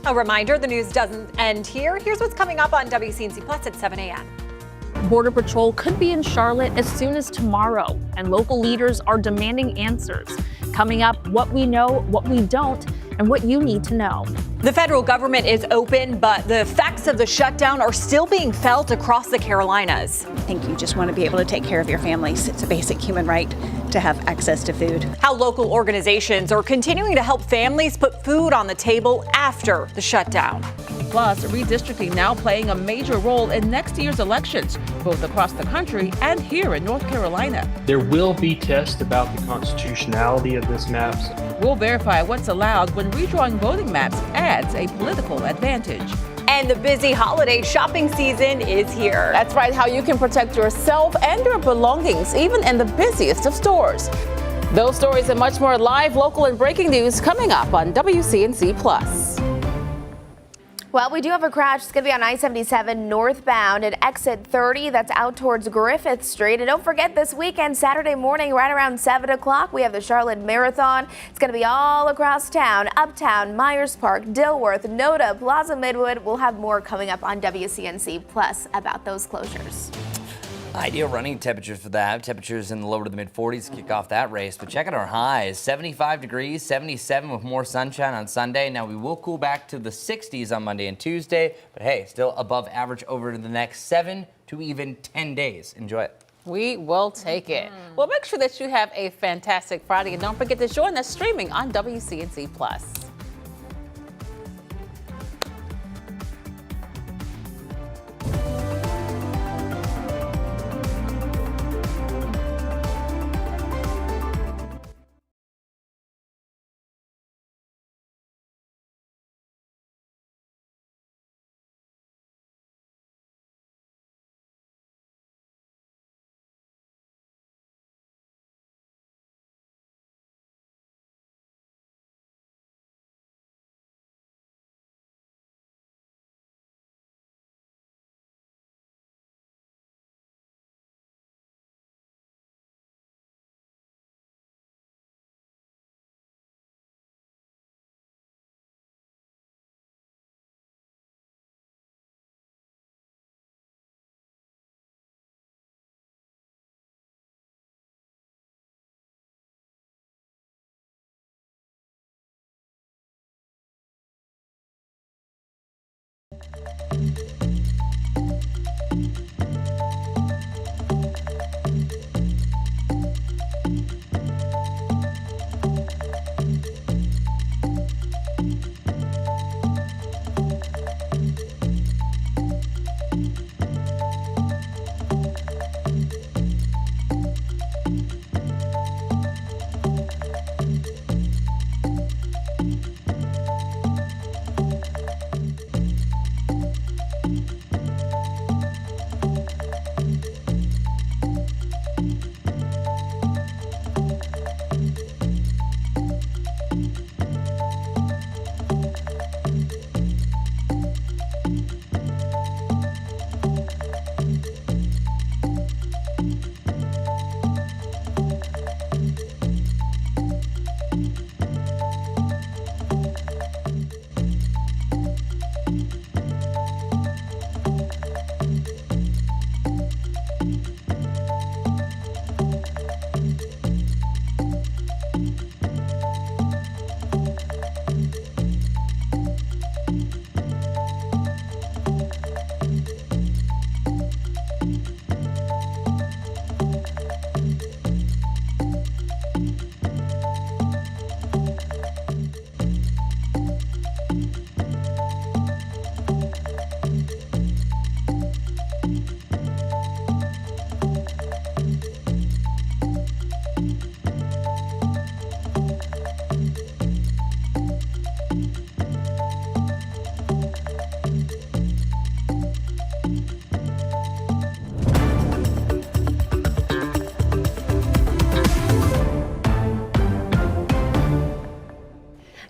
A reminder, the news doesn't end here. Here's what's coming up on WCNC Plus at 7 a.m. Border Patrol could be in Charlotte as soon as tomorrow, and local leaders are demanding answers. Coming up, what we know, what we don't, and what you need to know. The federal government is open, but the effects of the shutdown are still being felt across the Carolinas. I think you just want to be able to take care of your families. It's a basic human right to have access to food. How local organizations are continuing to help families put food on the table after the shutdown. Plus, redistricting now playing a major role in next year's elections, both across the country and here in North Carolina. There will be tests about the constitutionality of this map. We'll verify what's allowed when redrawing voting maps adds a political advantage. And the busy holiday shopping season is here. That's right, how you can protect yourself and your belongings, even in the busiest of stores. Those stories and much more live, local, and breaking news coming up on WCNC Plus. Well, we do have a crash. It's going to be on I-77 northbound at exit 30. That's out towards Griffith Street. And don't forget, this weekend, Saturday morning, right around 7 o'clock, we have the Charlotte Marathon. It's going to be all across town, Uptown, Myers Park, Dilworth, Noda, Plaza Midwood. We'll have more coming up on WCNC Plus about those closures. Ideal running temperatures for that. Temperatures in the lower to the mid 40s to kick off that race. But check out our highs. 75 degrees, 77 with more sunshine on Sunday. Now we will cool back to the 60s on Monday and Tuesday. But hey, still above average over the next 7 to even 10 days. Enjoy it. We will take it. Well, make sure that you have a fantastic Friday. And don't forget to join us streaming on WCNC Plus.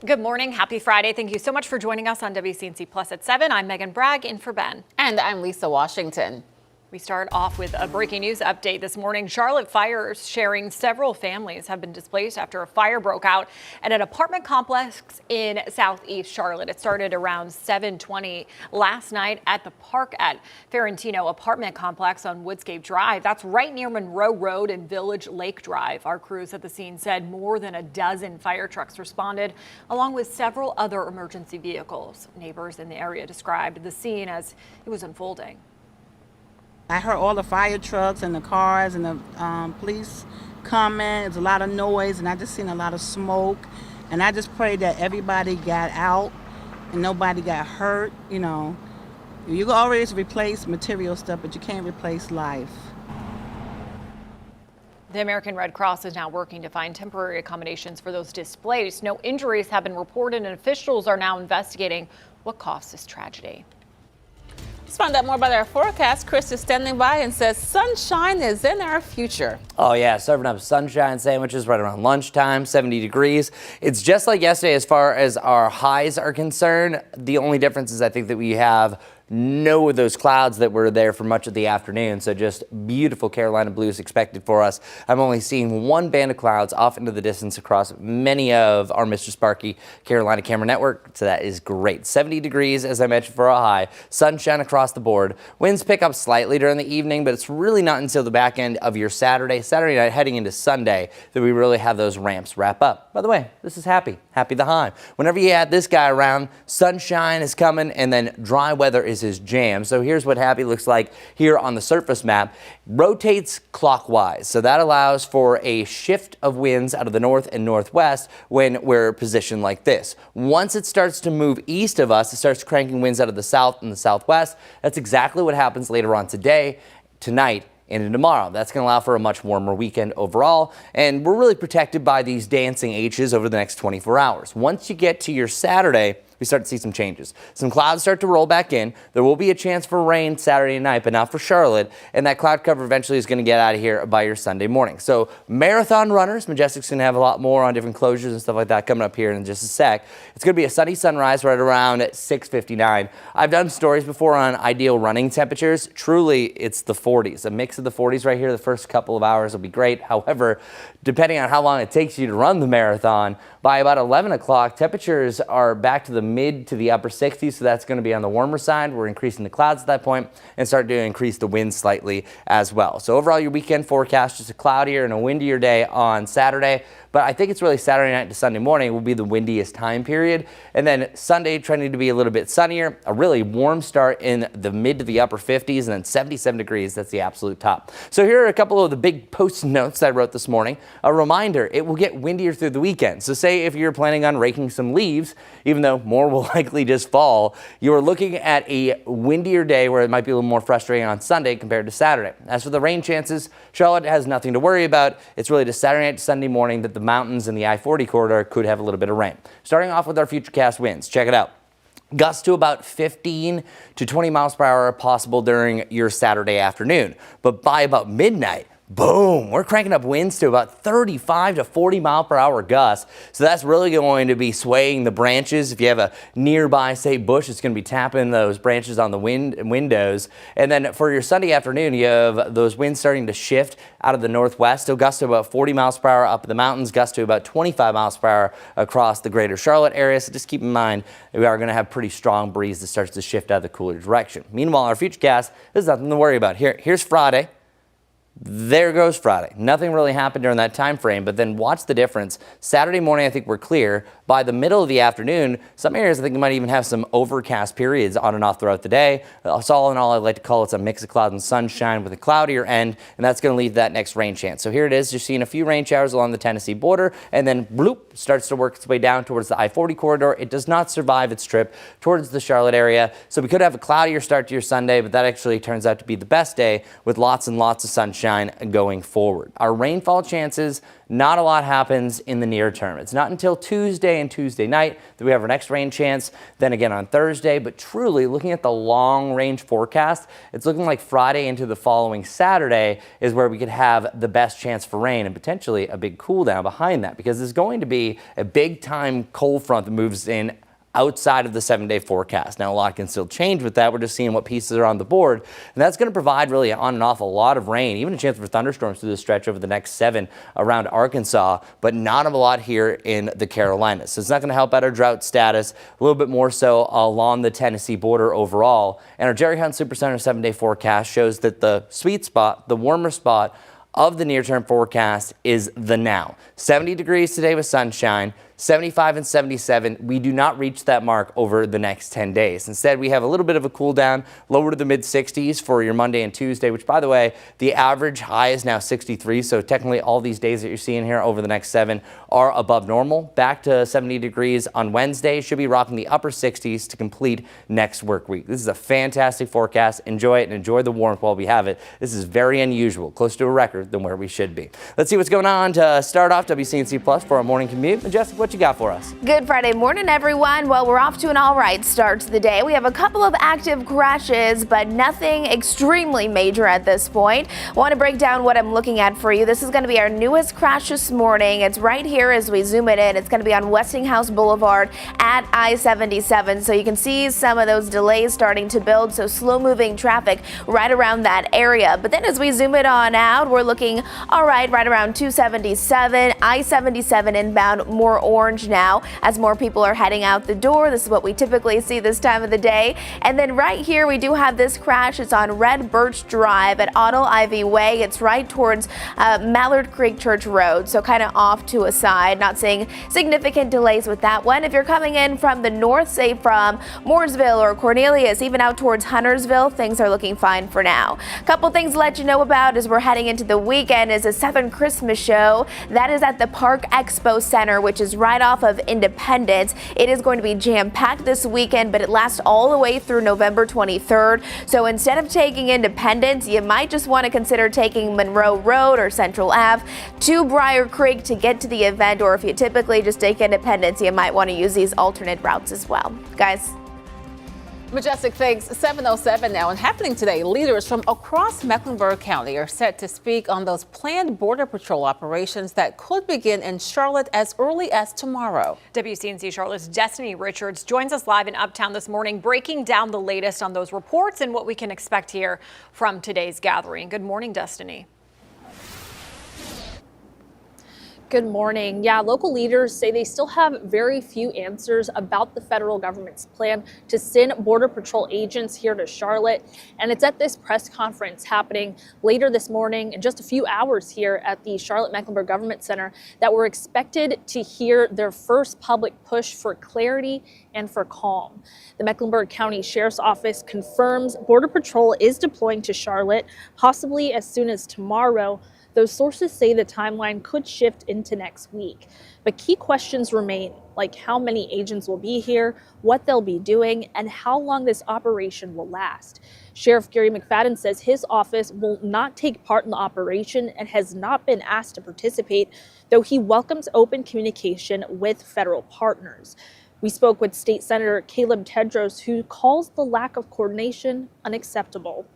Good morning. Happy Friday. Thank you so much for joining us on WCNC Plus at 7. I'm Megan Bragg in for Ben. And I'm Lisa Washington. We start off with a breaking news update this morning. Charlotte fires sharing several families have been displaced after a fire broke out at an apartment complex in southeast Charlotte. It started around 7:20 last night at the Park at Ferentino apartment complex on Woodscape Drive. That's right near Monroe Road and Village Lake Drive. Our crews at the scene said more than a dozen fire trucks responded, along with several other emergency vehicles. Neighbors in the area described the scene as it was unfolding. I heard all the fire trucks and the cars and the police coming. There's a lot of noise, and I just seen a lot of smoke. And I just prayed that everybody got out and nobody got hurt. You know, you can always replace material stuff, but you can't replace life. The American Red Cross is now working to find temporary accommodations for those displaced. No injuries have been reported, and officials are now investigating what caused this tragedy. Let's find out more about our forecast. Chris is standing by and says sunshine is in our future. Oh yeah, serving up sunshine sandwiches right around lunchtime, 70 degrees. It's just like yesterday as far as our highs are concerned. The only difference is I think that we have no of those clouds that were there for much of the afternoon. So just beautiful Carolina blues expected for us. I'm only seeing one band of clouds off into the distance across many of our Mr. Sparky Carolina camera network. So that is great. 70 degrees, as I mentioned, for a high. Sunshine across the board. Winds pick up slightly during the evening, but it's really not until the back end of your Saturday night heading into Sunday that we really have those ramps wrap up. By the way, this is Happy the High. Whenever you add this guy around, sunshine is coming and then dry weather is his jam. So here's what Happy looks like here on the surface map. Rotates clockwise, so that allows for a shift of winds out of the north and northwest when we're positioned like this. Once it starts to move east of us, it starts cranking winds out of the south and the southwest. That's exactly what happens later on today, tonight, and into tomorrow. That's going to allow for a much warmer weekend overall, and we're really protected by these dancing H's over the next 24 hours. Once you get to your Saturday, we start to see some changes. Some clouds start to roll back in. There will be a chance for rain Saturday night, but not for Charlotte, and that cloud cover eventually is going to get out of here by your Sunday morning. So marathon runners, Majestic's going to have a lot more on different closures and stuff like that coming up here in just a sec. It's going to be a sunny sunrise right around at 6:59. I've done stories before on ideal running temperatures. Truly, it's the 40s. A mix of the 40s right here. The first couple of hours will be great. However, depending on how long it takes you to run the marathon, by about 11 o'clock, temperatures are back to the mid to the upper 60s, so that's going to be on the warmer side. We're increasing the clouds at that point and start to increase the wind slightly as well. So overall, your weekend forecast, just a cloudier and a windier day on Saturday. But I think it's really Saturday night to Sunday morning will be the windiest time period. And then Sunday trending to be a little bit sunnier, a really warm start in the mid to the upper 50s, and then 77 degrees. That's the absolute top. So here are a couple of the big post-it notes that I wrote this morning. A reminder, it will get windier through the weekend. So say if you're planning on raking some leaves, even though more will likely just fall, you're looking at a windier day where it might be a little more frustrating on Sunday compared to Saturday. As for the rain chances, Charlotte has nothing to worry about. It's really just Saturday night to Sunday morning that the mountains and the I-40 corridor could have a little bit of rain. Starting off with our futurecast winds. Check it out. Gusts to about 15 to 20 miles per hour are possible during your Saturday afternoon. But by about midnight, boom, we're cranking up winds to about 35 to 40 mile per hour gusts. So that's really going to be swaying the branches. If you have a nearby, say, bush, it's going to be tapping those branches on the windows. And then for your Sunday afternoon, you have those winds starting to shift out of the northwest. So gusts to about 40 miles per hour up in the mountains, gusts to about 25 miles per hour across the greater Charlotte area. So just keep in mind, we are going to have pretty strong breeze that starts to shift out of the cooler direction. Meanwhile, our futurecast, there's nothing to worry about. Here's Friday. There goes Friday. Nothing really happened during that time frame, but then watch the difference. Saturday morning, I think we're clear. By the middle of the afternoon, some areas I think you might even have some overcast periods on and off throughout the day. So all in all, I like to call it a mix of clouds and sunshine with a cloudier end, and that's going to lead to that next rain chance. So here it is. You're seeing a few rain showers along the Tennessee border, and then bloop, starts to work its way down towards the I-40 corridor. It does not survive its trip towards the Charlotte area. So we could have a cloudier start to your Sunday, but that actually turns out to be the best day with lots and lots of sunshine going forward. Our rainfall chances, not a lot happens in the near term. It's not until Tuesday and Tuesday night that we have our next rain chance, then again on Thursday. But truly, looking at the long range forecast, it's looking like Friday into the following Saturday is where we could have the best chance for rain and potentially a big cool down behind that, because there's going to be a big time cold front that moves in outside of the 7-day forecast. Now, a lot can still change with that. We're just seeing what pieces are on the board, and that's going to provide really on and off a lot of rain, even a chance for thunderstorms through the stretch over the next 7 around Arkansas, but not a lot here in the Carolinas. So it's not going to help out our drought status, a little bit more so along the Tennessee border overall. And our Jerry Hunt Supercenter 7-day forecast shows that the sweet spot, the warmer spot of the near-term forecast is the now. 70 degrees today with sunshine, 75 and 77. We do not reach that mark over the next 10 days. Instead, we have a little bit of a cool down, lower to the mid 60s for your Monday and Tuesday, which, by the way, the average high is now 63. So technically all these days that you're seeing here over the next 7 are above normal. Back to 70 degrees on Wednesday. Should be rocking the upper 60s to complete next work week. This is a fantastic forecast. Enjoy it and enjoy the warmth while we have it. This is very unusual, closer to a record than where we should be. Let's see what's going on to start off WCNC Plus for our morning commute. Majestic, what you got for us? Good Friday morning, everyone. Well, we're off to an all right start to the day. We have a couple of active crashes, but nothing extremely major at this point. I want to break down what I'm looking at for you. This is going to be our newest crash this morning. It's right here as we zoom it in. It's going to be on Westinghouse Boulevard at I-77. So you can see some of those delays starting to build. So slow moving traffic right around that area. But then as we zoom it on out, we're looking all right around 277, I-77 inbound, more orange now as more people are heading out the door. This is what we typically see this time of the day. And then right here we do have this crash. It's on Red Birch Drive at Otto Ivy Way. It's right towards Mallard Creek Church Road, so kind of off to a side. Not seeing significant delays with that one. If you're coming in from the north, say from Mooresville or Cornelius, even out towards Huntersville, things are looking fine for now. A couple things to let you know about as we're heading into the weekend is a Southern Christmas show. That is at the Park Expo Center, which is right off of Independence. It is going to be jam-packed this weekend, but it lasts all the way through November 23rd. So instead of taking Independence, you might just want to consider taking Monroe Road or Central Ave to Briar Creek to get to the event, or if you typically just take Independence, you might want to use these alternate routes as well. Guys. Majestic, thanks. 7:07 now, and happening today, leaders from across Mecklenburg County are set to speak on those planned Border Patrol operations that could begin in Charlotte as early as tomorrow. WCNC Charlotte's Destiny Richards joins us live in Uptown this morning, breaking down the latest on those reports and what we can expect here from today's gathering. Good morning, Destiny. Good morning. Yeah, local leaders say they still have very few answers about the federal government's plan to send Border Patrol agents here to Charlotte. And it's at this press conference happening later this morning in just a few hours here at the Charlotte-Mecklenburg Government Center that we're expected to hear their first public push for clarity and for calm. The Mecklenburg County Sheriff's Office confirms Border Patrol is deploying to Charlotte, possibly as soon as tomorrow. Those sources say the timeline could shift into next week. But key questions remain, like how many agents will be here, what they'll be doing, and how long this operation will last. Sheriff Gary McFadden says his office will not take part in the operation and has not been asked to participate, though he welcomes open communication with federal partners. We spoke with State Senator Caleb Tedros, who calls the lack of coordination unacceptable.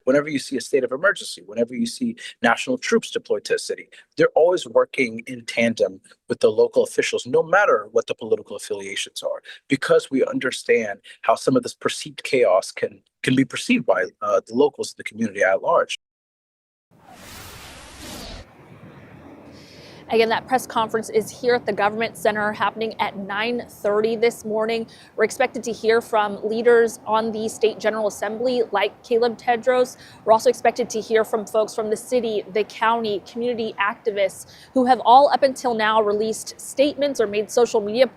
Whenever you see a state of emergency, whenever you see national troops deployed to a city, they're always working in tandem with the local officials, no matter what the political affiliations are, because we understand how some of this perceived chaos can be perceived by the locals, the community at large. Again, that press conference is here at the Government Center happening at 9:30 this morning. We're expected to hear from leaders on the State General Assembly like Caleb Tedros. We're also expected to hear from folks from the city, the county, community activists who have all up until now released statements or made social media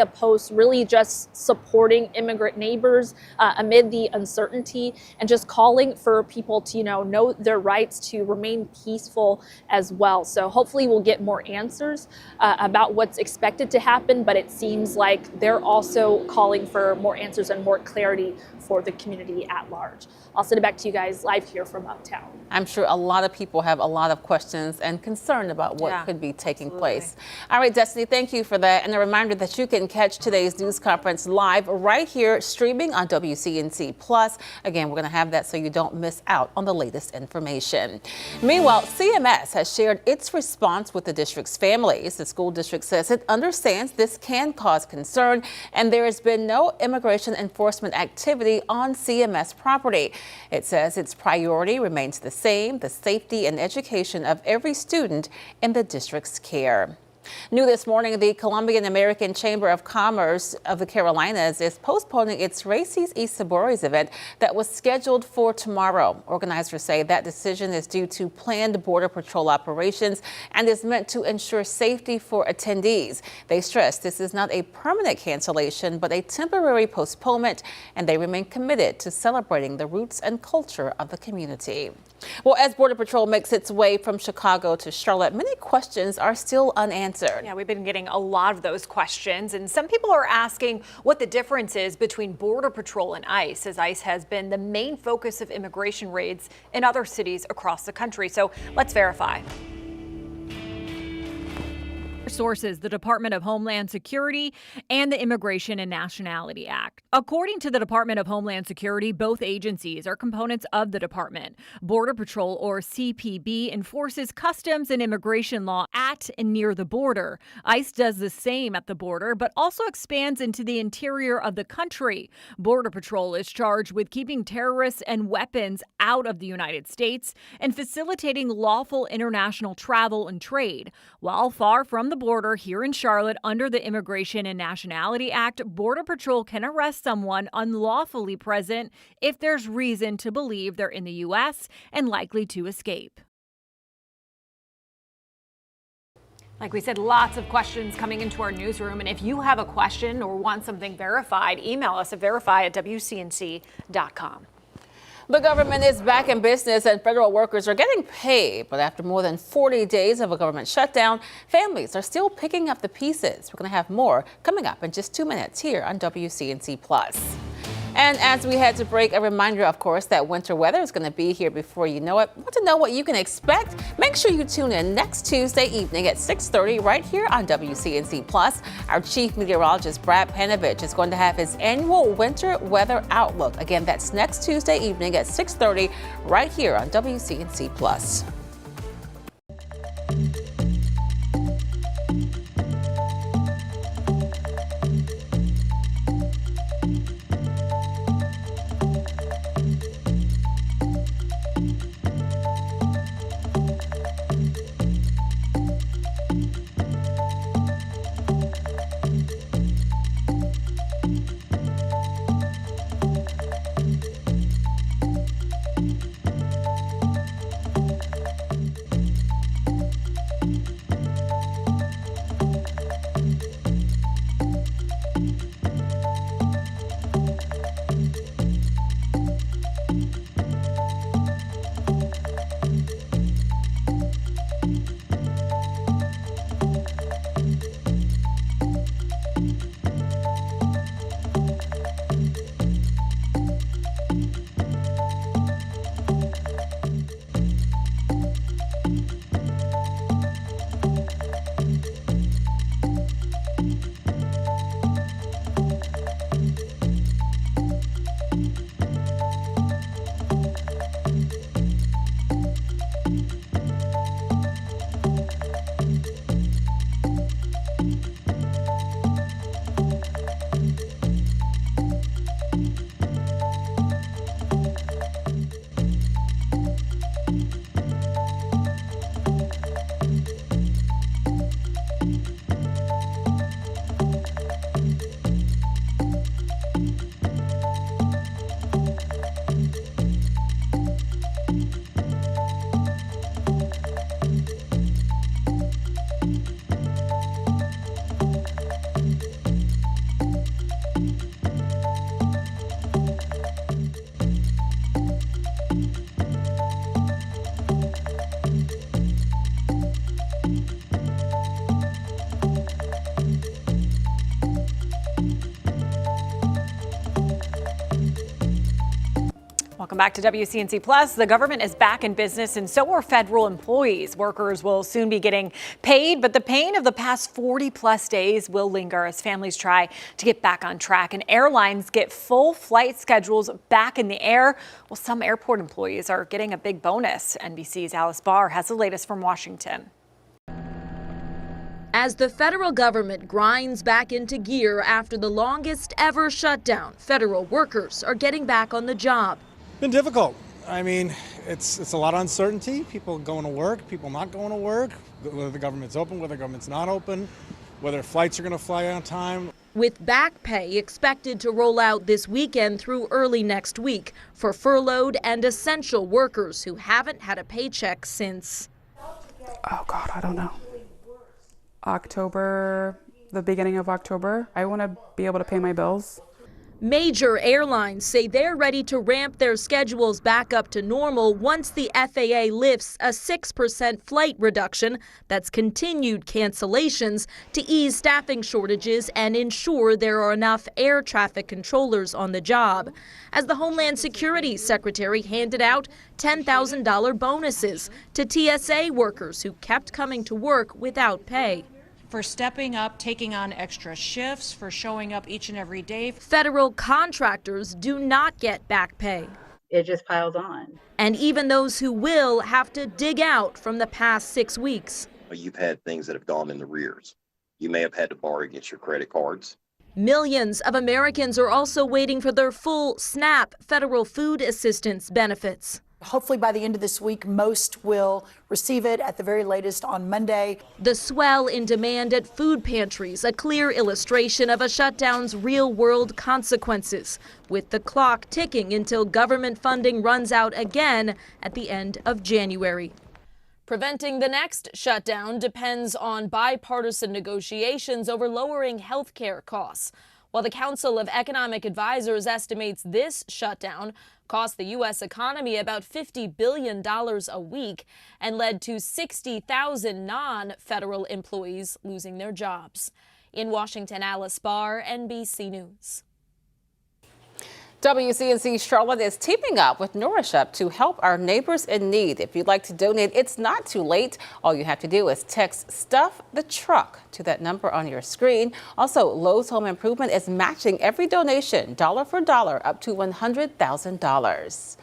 posts really just supporting immigrant neighbors amid the uncertainty and just calling for people to know their rights to remain peaceful as well. So hopefully we'll get more answers about what's expected to happen, but it seems like they're also calling for more answers and more clarity for the community at large. I'll send it back to you guys live here from Uptown. I'm sure a lot of people have a lot of questions and concern about what could be taking place. All right, Destiny, thank you for that. And a reminder that you can catch today's news conference live right here streaming on WCNC Plus. Again, we're going to have that so you don't miss out on the latest information. Meanwhile, CMS has shared its its response with the district's families. The school district says it understands this can cause concern, and there has been no immigration enforcement activity on CMS property. It says its priority remains the same, the safety and education of every student in the district's care. New this morning, the Colombian American Chamber of Commerce of the Carolinas is postponing its Races y Sabores event that was scheduled for tomorrow. Organizers say that decision is due to planned Border Patrol operations and is meant to ensure safety for attendees. They stress this is not a permanent cancellation, but a temporary postponement, and they remain committed to celebrating the roots and culture of the community. Well, as Border Patrol makes its way from Chicago to Charlotte, many questions are still unanswered. Yeah, we've been getting a lot of those questions, and some people are asking what the difference is between Border Patrol and ICE, as ICE has been the main focus of immigration raids in other cities across the country. So let's verify. Sources, the Department of Homeland Security and the Immigration and Nationality Act. According to the Department of Homeland Security, both agencies are components of the department. Border Patrol, or CPB, enforces customs and immigration law at and near the border. ICE does the same at the border, but also expands into the interior of the country. Border Patrol is charged with keeping terrorists and weapons out of the United States and facilitating lawful international travel and trade. While far from the border here in Charlotte, under the Immigration and Nationality Act, Border Patrol can arrest someone unlawfully present if there's reason to believe they're in the U.S. and likely to escape. Like we said, lots of questions coming into our newsroom. And if you have a question or want something verified, email us at verify@WCNC.com. The government is back in business and federal workers are getting paid. But after more than 40 days of a government shutdown, families are still picking up the pieces. We're going to have more coming up in just 2 minutes here on WCNC Plus. And as we head to break, a reminder, of course, that winter weather is going to be here before you know it. Want to know what you can expect? Make sure you tune in next Tuesday evening at 6:30 right here on WCNC Plus. Our chief meteorologist, Brad Panovich, is going to have his annual winter weather outlook. Again, that's next Tuesday evening at 6:30 right here on WCNC Plus. Welcome back to WCNC Plus. The government is back in business and so are federal employees. Workers will soon be getting paid, but the pain of the past 40 plus days will linger as families try to get back on track and airlines get full flight schedules back in the air. Well, some airport employees are getting a big bonus. NBC's Alice Barr has the latest from Washington. As the federal government grinds back into gear after the longest ever shutdown, federal workers are getting back on the job. Been difficult. I mean, it's a lot of uncertainty. People going to work, people not going to work, whether the government's open, whether the government's not open, whether flights are going to fly on time. With back pay expected to roll out this weekend through early next week for furloughed and essential workers who haven't had a paycheck since, oh God, I don't know, October, the beginning of October. I want to be able to pay my bills. Major airlines say they're ready to ramp their schedules back up to normal once the FAA lifts a 6% flight reduction that's continued cancellations to ease staffing shortages and ensure there are enough air traffic controllers on the job. As the Homeland Security Secretary handed out $10,000 bonuses to TSA workers who kept coming to work without pay. For stepping up, taking on extra shifts, for showing up each and every day. Federal contractors do not get back pay. It just piles on. And even those who will have to dig out from the past 6 weeks. You've had things that have gone in the rears. You may have had to borrow against your credit cards. Millions of Americans are also waiting for their full SNAP federal food assistance benefits. Hopefully by the end of this week, most will receive it at the very latest on Monday. The swell in demand at food pantries, a clear illustration of a shutdown's real-world consequences, with the clock ticking until government funding runs out again at the end of January. Preventing the next shutdown depends on bipartisan negotiations over lowering health care costs. While the Council of Economic Advisors estimates this shutdown cost the U.S. economy about $50 billion a week and led to 60,000 non-federal employees losing their jobs. In Washington, Alice Barr, NBC News. WCNC Charlotte is teaming up with Nourish Up to help our neighbors in need. If you'd like to donate, it's not too late. All you have to do is text Stuff the Truck to that number on your screen. Also, Lowe's Home Improvement is matching every donation, dollar for dollar, up to $100,000.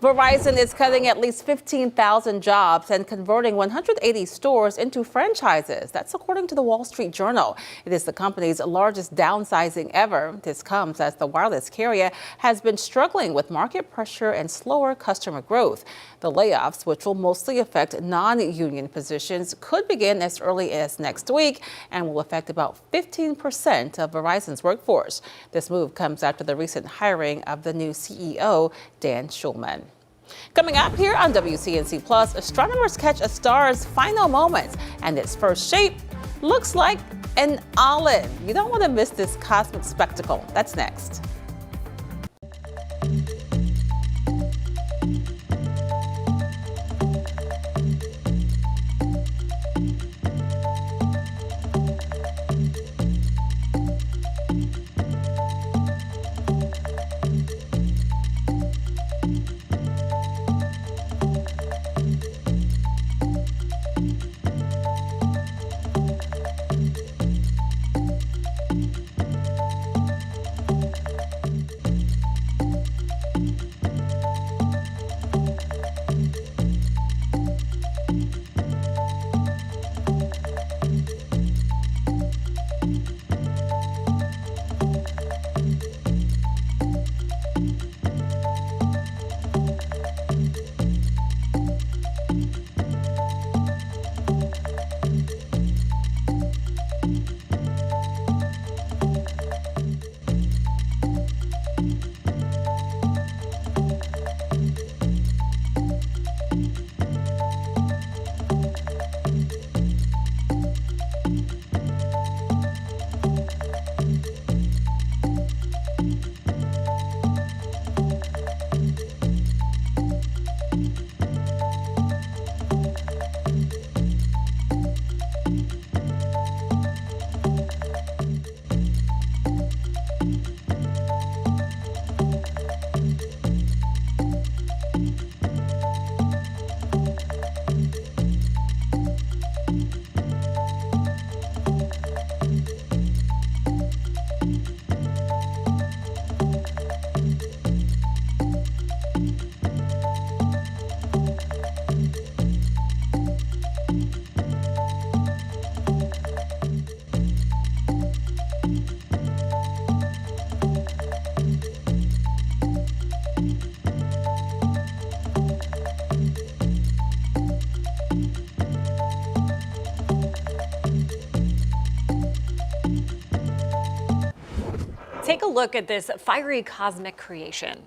Verizon is cutting at least 15,000 jobs and converting 180 stores into franchises. That's according to the Wall Street Journal. It is the company's largest downsizing ever. This comes as the wireless carrier has been struggling with market pressure and slower customer growth. The layoffs, which will mostly affect non-union positions, could begin as early as next week and will affect about 15% of Verizon's workforce. This move comes after the recent hiring of the new CEO, Dan Schulman. Coming up here on WCNC Plus, astronomers catch a star's final moments, and its first shape looks like an olive. You don't want to miss this cosmic spectacle. That's next. Take a look at this fiery cosmic creation.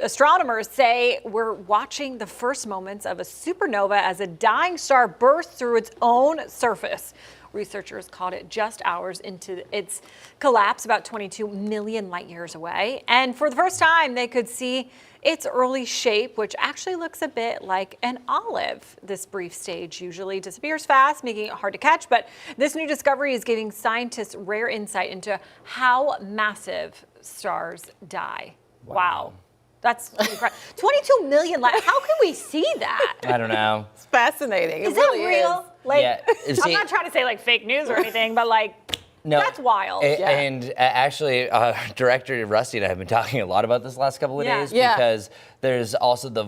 Astronomers say we're watching the first moments of a supernova as a dying star bursts through its own surface. Researchers caught it just hours into its collapse, about 22 million light years away. And for the first time, they could see its early shape, which actually looks a bit like an olive. This brief stage usually disappears fast, making it hard to catch. But this new discovery is giving scientists rare insight into how massive stars die. Wow. That's incredible. 22 million light. How can we see that? I don't know. It's fascinating. Is that real? Like, Yeah, I'm not trying to say like fake news or anything, but like, No, that's wild. And actually, Director Rusty and I have been talking a lot about this last couple of days because there's also the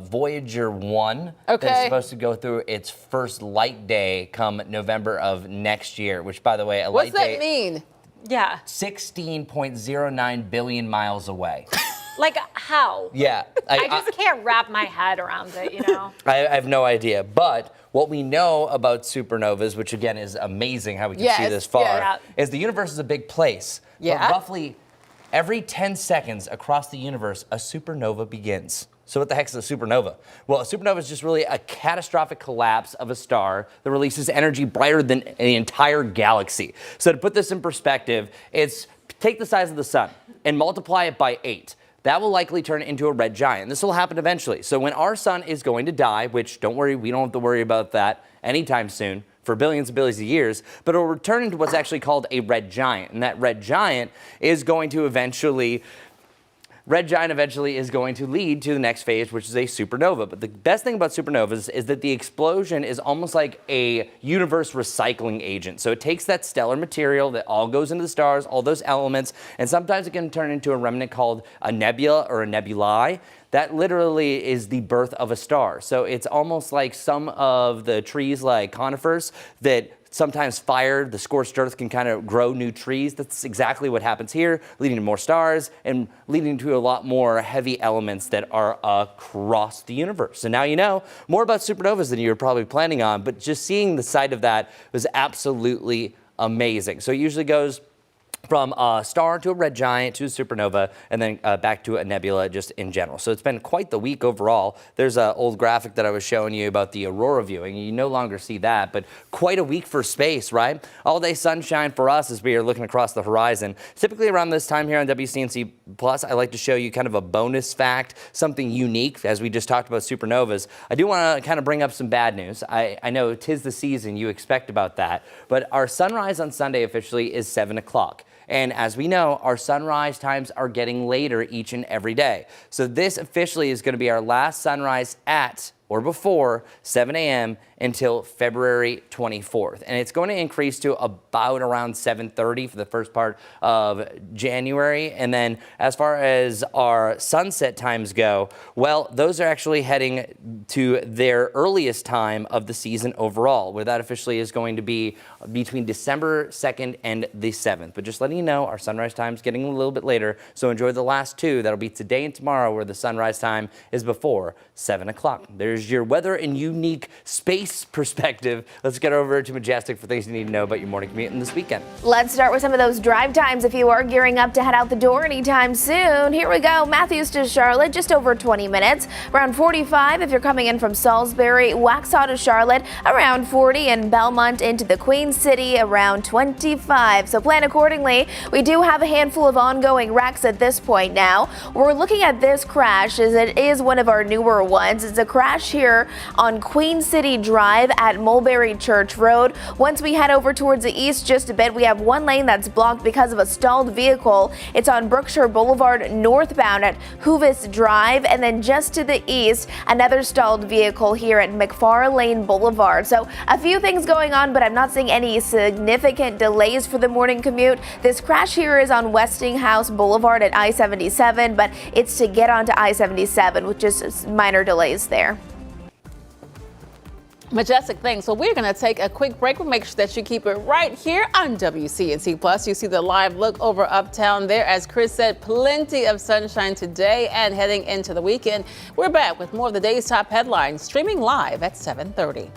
Voyager 1 that's supposed to go through its first light day come November of next year, which, by the way, a light day... What's that mean? Yeah. 16.09 billion miles away. Like, how? Yeah. I just can't wrap my head around it, you know? I have no idea. But what we know about supernovas, which again is amazing how we can see this far, is the universe is a big place. Yeah. But roughly every 10 seconds across the universe, a supernova begins. So what the heck is a supernova? Well, a supernova is just really a catastrophic collapse of a star that releases energy brighter than the entire galaxy. So to put this in perspective, it's take the size of the sun and multiply it by 8. That will likely turn into a red giant. This will happen eventually. So when our sun is going to die, which don't worry, we don't have to worry about that anytime soon for billions and billions of years, but it will return into what's actually called a red giant. And that red giant is going to eventually lead to the next phase, which is a supernova. But the best thing about supernovas is that the explosion is almost like a universe recycling agent. So it takes that stellar material that all goes into the stars, all those elements, and sometimes it can turn into a remnant called a nebula or a nebulae. That literally is the birth of a star. So it's almost like some of the trees like conifers that sometimes fire, the scorched earth can kind of grow new trees. That's exactly what happens here, leading to more stars and leading to a lot more heavy elements that are across the universe. So now you know more about supernovas than you were probably planning on, but just seeing the site of that was absolutely amazing. So it usually goes from a star to a red giant to a supernova and then back to a nebula just in general. So it's been quite the week overall. There's an old graphic that I was showing you about the aurora viewing. You no longer see that, but quite a week for space, right? All day sunshine for us as we are looking across the horizon. Typically around this time here on WCNC Plus, I like to show you kind of a bonus fact, something unique, as we just talked about supernovas. I do want to kind of bring up some bad news. I know 'tis the season, you expect about that, but our sunrise on Sunday officially is 7 o'clock. And as we know, our sunrise times are getting later each and every day. So this officially is going to be our last sunrise at or before 7 a.m. until February 24th. And it's going to increase to about around 7:30 for the first part of January. And then as far as our sunset times go, well, those are actually heading to their earliest time of the season overall, where that officially is going to be between December 2nd and the 7th. But just letting you know, our sunrise time is getting a little bit later, so enjoy the last two. That'll be today and tomorrow, where the sunrise time is before 7 o'clock. There's your weather and unique space perspective. Let's get over to Majestic for things you need to know about your morning commute and this weekend. Let's start with some of those drive times if you are gearing up to head out the door anytime soon. Here we go. Matthews to Charlotte, just over 20 minutes. Around 45 if you're coming in from Salisbury. Waxhaw to Charlotte, around 40. And Belmont into the Queen City, around 25. So plan accordingly. We do have a handful of ongoing wrecks at this point now. We're looking at this crash as it is one of our newer ones. It's a crash here on Queen City Drive at Mulberry Church Road. Once we head over towards the east just a bit, we have one lane that's blocked because of a stalled vehicle. It's on Brookshire Boulevard northbound at Hoovis Drive, and then just to the east, another stalled vehicle here at McFarlane Boulevard. So a few things going on, but I'm not seeing any significant delays for the morning commute. This crash here is on Westinghouse Boulevard at I-77, but it's to get onto I-77 with just minor delays there. Majestic, thanks. So we're going to take a quick break. We'll make sure that you keep it right here on WCNC Plus. You see the live look over uptown there. As Chris said, plenty of sunshine today and heading into the weekend. We're back with more of the day's top headlines, streaming live at 7:30.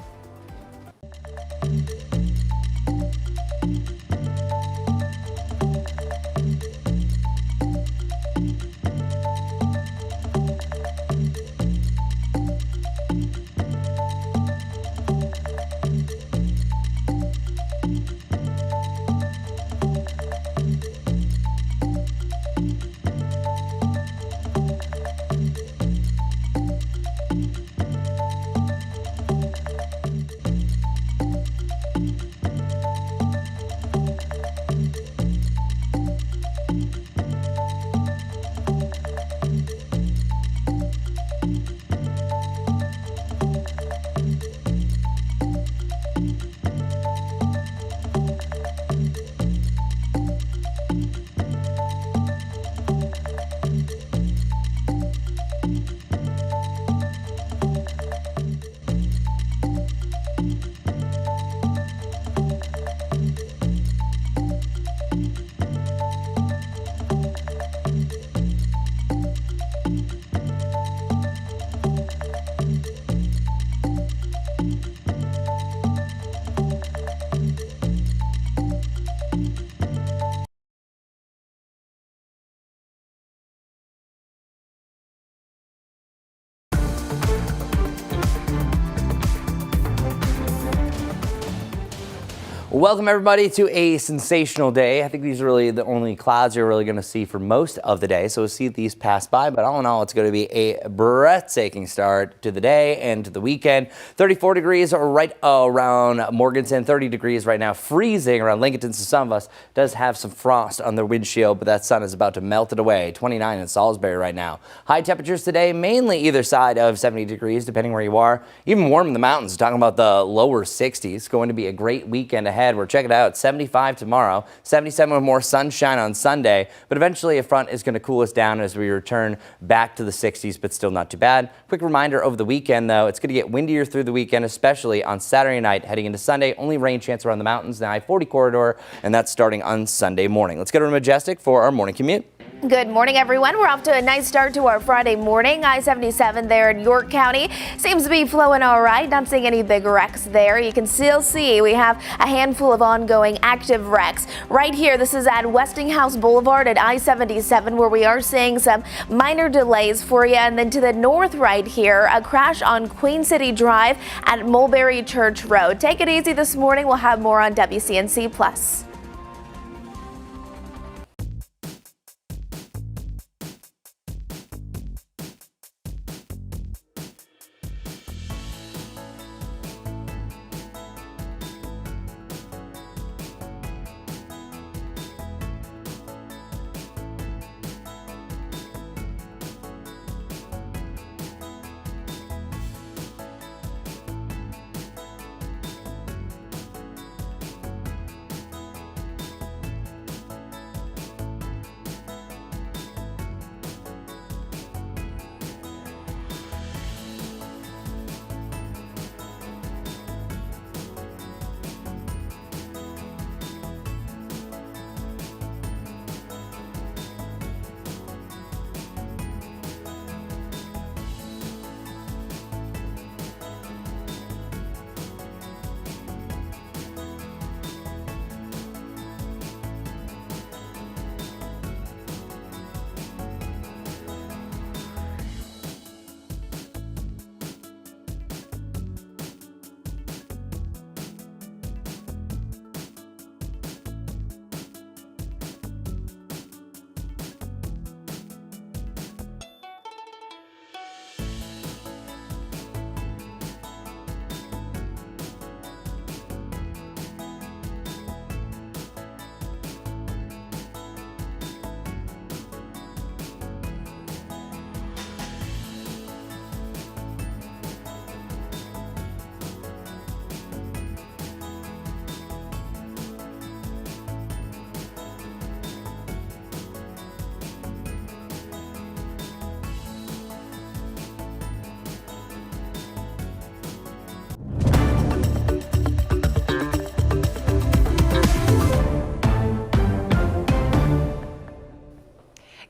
Welcome everybody to a sensational day. I think these are really the only clouds you're really going to see for most of the day. So we'll see these pass by, but all in all, it's going to be a breathtaking start to the day and to the weekend. 34 degrees right around Morganton, 30 degrees right now, freezing around Lincoln. So some of us does have some frost on their windshield, but that sun is about to melt it away. 29 in Salisbury right now. High temperatures today, mainly either side of 70 degrees, depending where you are. Even warm in the mountains, talking about the lower 60s. Going to be a great weekend ahead. We're checking it out. 75 tomorrow, 77 with more sunshine on Sunday, but eventually a front is going to cool us down as we return back to the 60s, but still not too bad. Quick reminder over the weekend, though, it's going to get windier through the weekend, especially on Saturday night heading into Sunday. Only rain chance around the mountains, the I-40 corridor, and that's starting on Sunday morning. Let's go to Majestic for our morning commute. Good morning, everyone. We're off to a nice start to our Friday morning. I-77 there in York County seems to be flowing all right. Not seeing any big wrecks there. You can still see we have a handful of ongoing active wrecks. Right here, this is at Westinghouse Boulevard at I-77 where we are seeing some minor delays for you. And then to the north right here, a crash on Queen City Drive at Mulberry Church Road. Take it easy this morning. We'll have more on WCNC Plus.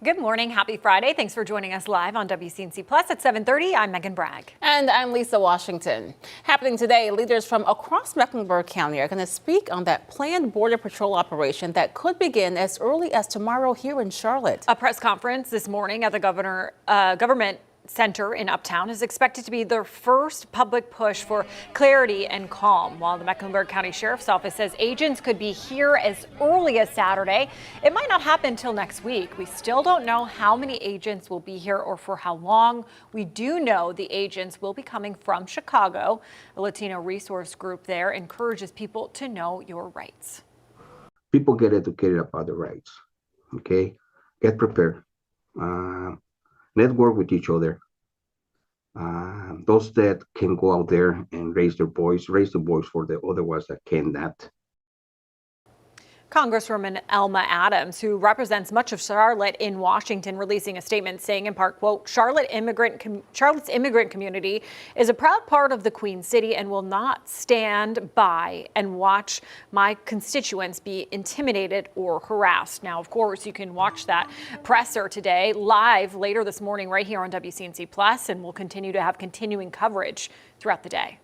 Good morning. Happy Friday. Thanks for joining us live on WCNC Plus at 7:30. I'm Megan Bragg. And I'm Lisa Washington. Happening today, leaders from across Mecklenburg County are going to speak on that planned Border Patrol operation that could begin as early as tomorrow here in Charlotte. A press conference this morning at the government center in Uptown is expected to be their first public push for clarity and calm. While the Mecklenburg County Sheriff's Office says agents could be here as early as Saturday, it might not happen until next week. We still don't know how many agents will be here or for how long. We do know the agents will be coming from Chicago. A Latino resource group there encourages people to know your rights. People get educated about the rights, okay? Get prepared. Network with each other. Those that can go out there and raise the voice for the other ones that cannot. Congresswoman Elma Adams, who represents much of Charlotte in Washington, releasing a statement saying, in part, quote, Charlotte's immigrant community is a proud part of the Queen City and will not stand by and watch my constituents be intimidated or harassed. Now, of course, you can watch that presser today live later this morning right here on WCNC Plus, and we'll continue to have continuing coverage throughout the day.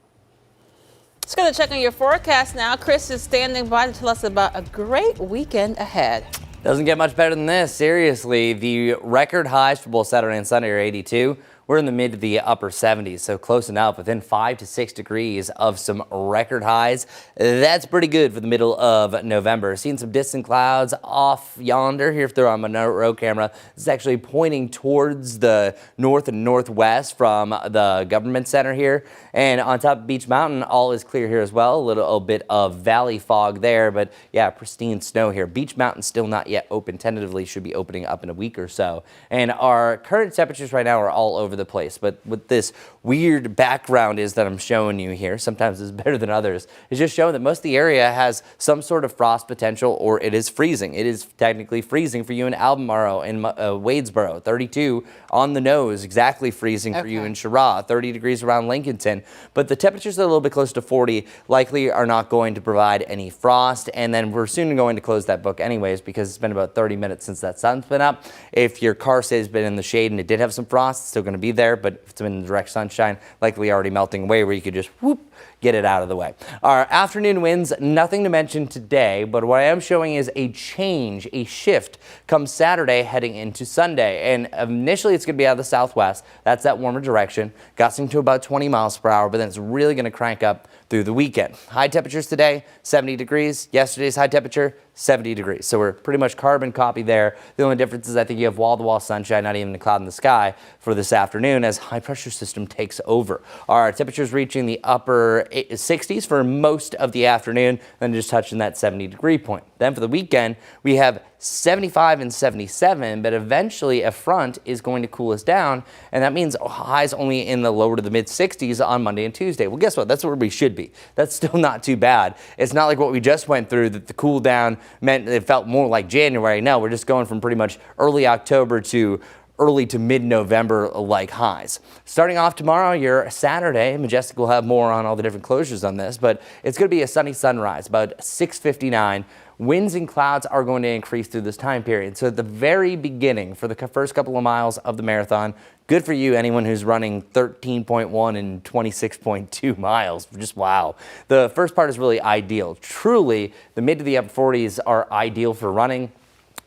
Let's go to check on your forecast now. Chris is standing by to tell us about a great weekend ahead. Doesn't get much better than this. Seriously, the record highs for both Saturday and Sunday are 82. we're in the mid to the upper 70s, so close enough, within 5 to 6 degrees of some record highs. That's pretty good for the middle of November. Seeing some distant clouds off yonder here through our Monroe camera. This is actually pointing towards the north and northwest from the government center here. And on top of Beach Mountain, all is clear here as well. A little bit of valley fog there, but yeah, pristine snow here. Beach Mountain still not yet open. Tentatively should be opening up in a week or so. And our current temperatures right now are all over the place. But with this weird background is that I'm showing you here, sometimes it's better than others, is just showing that most of the area has some sort of frost potential, or it is freezing. It is technically freezing for you in Albemarle and Wadesboro, 32 on the nose, exactly freezing for you in Sherrod, 30 degrees around Lincolnton. But the temperatures are a little bit close to 40, likely are not going to provide any frost. And then we're soon going to close that book anyways, because it's been about 30 minutes since that sun's been up. If your car has been in the shade and it did have some frost, it's still going to be there. But if it's been in the direct sunshine, likely already melting away, where you could just whoop, get it out of the way. Our afternoon winds, nothing to mention today, but what I am showing is a change, a shift come Saturday heading into Sunday. And initially it's going to be out of the southwest. That's that warmer direction, gusting to about 20 miles per hour, but then it's really going to crank up through the weekend. High temperatures today, 70 degrees. Yesterday's high temperature, 70 degrees. So we're pretty much carbon copy there. The only difference is I think you have wall-to-wall sunshine, not even a cloud in the sky for this afternoon as high pressure system takes over. Our temperatures reaching the upper 60s for most of the afternoon, then just touching that 70 degree point. Then for the weekend, we have 75 and 77, but eventually a front is going to cool us down, and that means highs only in the lower to the mid 60s on Monday and Tuesday. Well, guess what? That's where we should be. That's still not too bad. It's not like what we just went through, that the cool down meant it felt more like January. No, we're just going from pretty much early October to early to mid-November like highs. Starting off tomorrow, your Saturday, Majestic will have more on all the different closures on this, but it's going to be a sunny sunrise, about 6:59. Winds and clouds are going to increase through this time period. So at the very beginning, for the first couple of miles of the marathon, good for you, anyone who's running 13.1 and 26.2 miles. Just wow. The first part is really ideal. Truly, the mid to the upper 40s are ideal for running.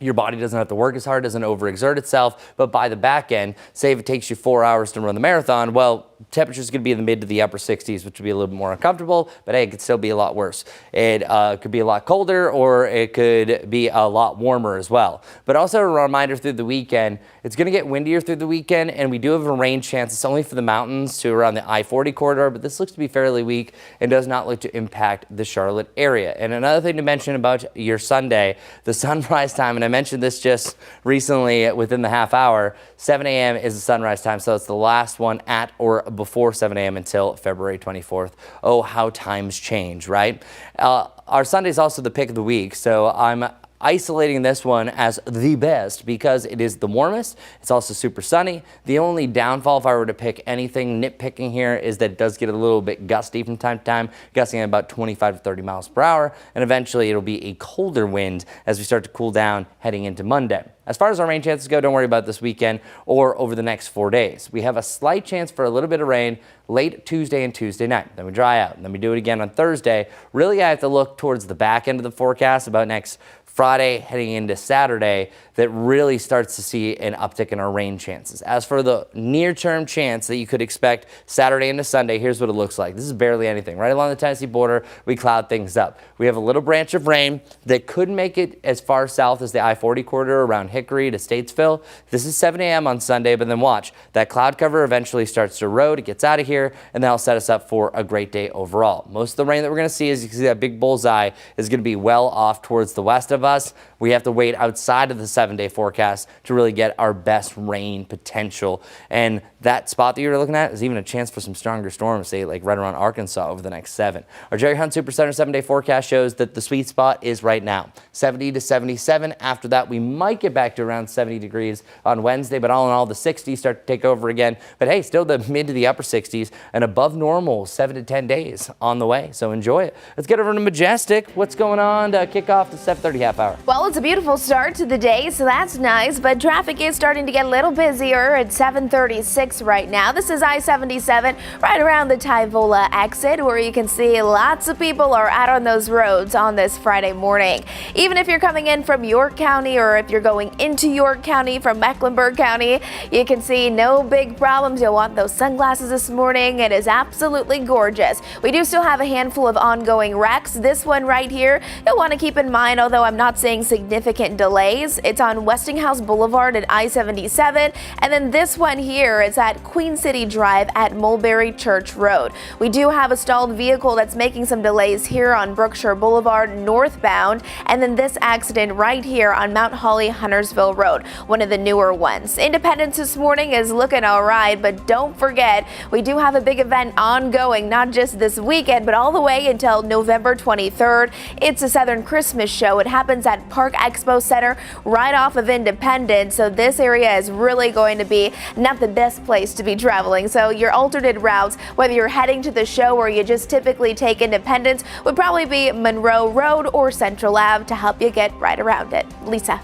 Your body doesn't have to work as hard, doesn't overexert itself, but by the back end, say if it takes you 4 hours to run the marathon, well, temperature's going to be in the mid to the upper 60s, which would be a little bit more uncomfortable, but hey, it could still be a lot worse. It could be a lot colder, or it could be a lot warmer as well. But also a reminder through the weekend, it's going to get windier through the weekend, and we do have a rain chance. It's only for the mountains to around the I-40 corridor, but this looks to be fairly weak and does not look to impact the Charlotte area. And another thing to mention about your Sunday, the sunrise time, and I mentioned this just recently within the half hour, 7 a.m. is the sunrise time, so it's the last one at or before 7 a.m. until February 24th. Oh, how times change, right? Our Sunday is also the pick of the week, so I'm isolating this one as the best because it is the warmest. It's also super sunny. The only downfall, if I were to pick anything nitpicking here, is that it does get a little bit gusty from time to time, gusting at about 25 to 30 miles per hour, and eventually it'll be a colder wind as we start to cool down heading into Monday. As far as our rain chances go, don't worry about this weekend or over the next 4 days. We have a slight chance for a little bit of rain late Tuesday and Tuesday night. Then we dry out, and then we do it again on Thursday. Really, I have to look towards the back end of the forecast about next Friday heading into Saturday that really starts to see an uptick in our rain chances. As for the near-term chance that you could expect Saturday into Sunday, here's what it looks like. This is barely anything. Right along the Tennessee border, we cloud things up. We have a little branch of rain that could make it as far south as the I-40 corridor around Hickory to Statesville. This is 7 a.m. on Sunday, but then watch. That cloud cover eventually starts to erode. It gets out of here, and that'll set us up for a great day overall. Most of the rain that we're going to see, as you can see, that big bullseye is going to be well off towards the west of us. We have to wait outside of the 7-day forecast to really get our best rain potential. And that spot that you're looking at is even a chance for some stronger storms, say like right around Arkansas over the next 7. Our Jerry Hunt Supercenter 7-day forecast shows that the sweet spot is right now, 70 to 77. After that, we might get back to around 70 degrees on Wednesday, but all in all, the 60s start to take over again. But hey, still the mid to the upper 60s and above normal 7 to 10 days on the way. So enjoy it. Let's get over to Majestic. What's going on to kick off the 7:30 half hour? Well, Well, it's a beautiful start to the day, so that's nice, but traffic is starting to get a little busier at 7:36 right now. This is I-77 right around the Tyvola exit, where you can see lots of people are out on those roads on this Friday morning. Even if you're coming in from York County or if you're going into York County from Mecklenburg County, you can see no big problems. You'll want those sunglasses this morning. It is absolutely gorgeous. We do still have a handful of ongoing wrecks. This one right here, you'll want to keep in mind, although I'm not seeing significant delays. It's on Westinghouse Boulevard at I-77, and then this one here is at Queen City Drive at Mulberry Church Road. We do have a stalled vehicle that's making some delays here on Brookshire Boulevard northbound, and then this accident right here on Mount Holly Huntersville Road, one of the newer ones. Independence this morning is looking all right, but don't forget, we do have a big event ongoing, not just this weekend, but all the way until November 23rd. It's a Southern Christmas show. It happens at Park Expo Center right off of Independence, so this area is really going to be not the best place to be traveling. So your alternate routes, whether you're heading to the show or you just typically take Independence, would probably be Monroe Road or Central Ave to help you get right around it. Lisa.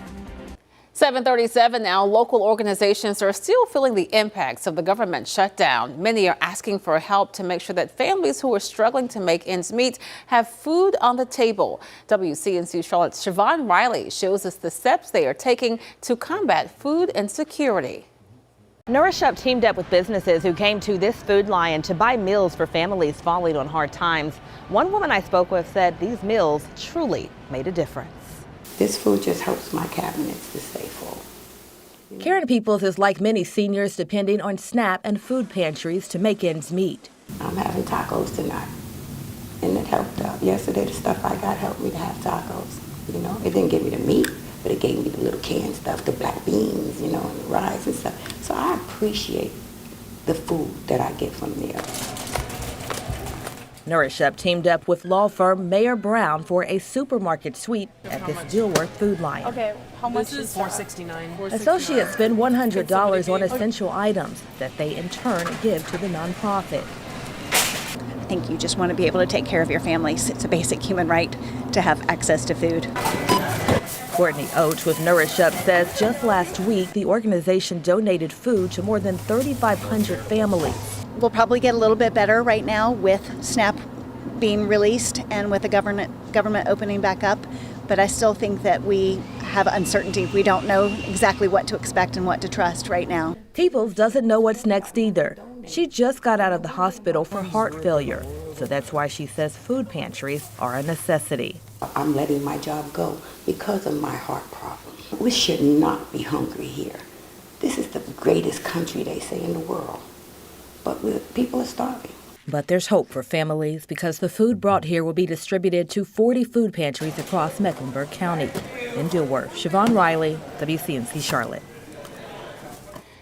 7:37 now. Local organizations are still feeling the impacts of the government shutdown. Many are asking for help to make sure that families who are struggling to make ends meet have food on the table. WCNC Charlotte's Siobhan Riley shows us the steps they are taking to combat food insecurity. Nourish Up teamed up with businesses who came to this food line to buy meals for families falling on hard times. One woman I spoke with said these meals truly made a difference. This food just helps my cabinets to stay full. Karen Peoples is like many seniors depending on SNAP and food pantries to make ends meet. I'm having tacos tonight, and it helped out. Yesterday, the stuff I got helped me to have tacos. You know, it didn't give me the meat, but it gave me the little canned stuff, the black beans, you know, and the rice and stuff. So I appreciate the food that I get from there. Nourish Up teamed up with law firm Mayer Brown for a supermarket sweep at this Dilworth food line. Okay, how much is $4.69? Associates spend $100 on essential items that they in turn give to the nonprofit. I think you just want to be able to take care of your families. It's a basic human right to have access to food. Courtney Oates with Nourish Up says just last week the organization donated food to more than 3,500 families. We'll probably get a little bit better right now with SNAP being released and with the government opening back up, but I still think that we have uncertainty. We don't know exactly what to expect and what to trust right now. Peoples doesn't know what's next either. She just got out of the hospital for heart failure, so that's why she says food pantries are a necessity. I'm letting my job go because of my heart problem. We should not be hungry here. This is the greatest country, they say, in the world. But people are starving. But there's hope for families because the food brought here will be distributed to 40 food pantries across Mecklenburg County. In Dilworth, Siobhan Riley, WCNC Charlotte.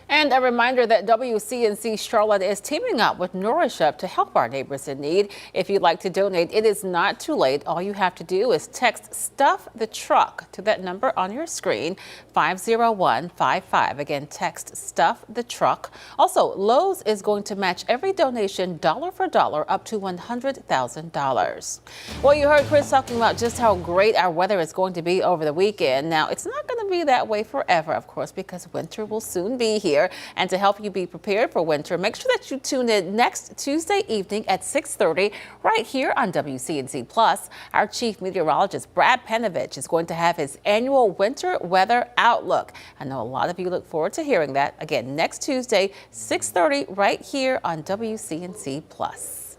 And a reminder that WCNC Charlotte is teaming up with Nourish Up to help our neighbors in need. If you'd like to donate, it is not too late. All you have to do is text Stuff the Truck to that number on your screen, 50155. Again, text Stuff the Truck. Also, Lowe's is going to match every donation dollar for dollar up to $100,000. Well, you heard Chris talking about just how great our weather is going to be over the weekend. Now, it's not going to be that way forever, of course, because winter will soon be here. And to help you be prepared for winter, make sure that you tune in next Tuesday evening at 6:30 right here on WCNC Plus. Our chief meteorologist, Brad Panovich, is going to have his annual winter weather outlook. I know a lot of you look forward to hearing that. Again, next Tuesday, 6:30 right here on WCNC Plus.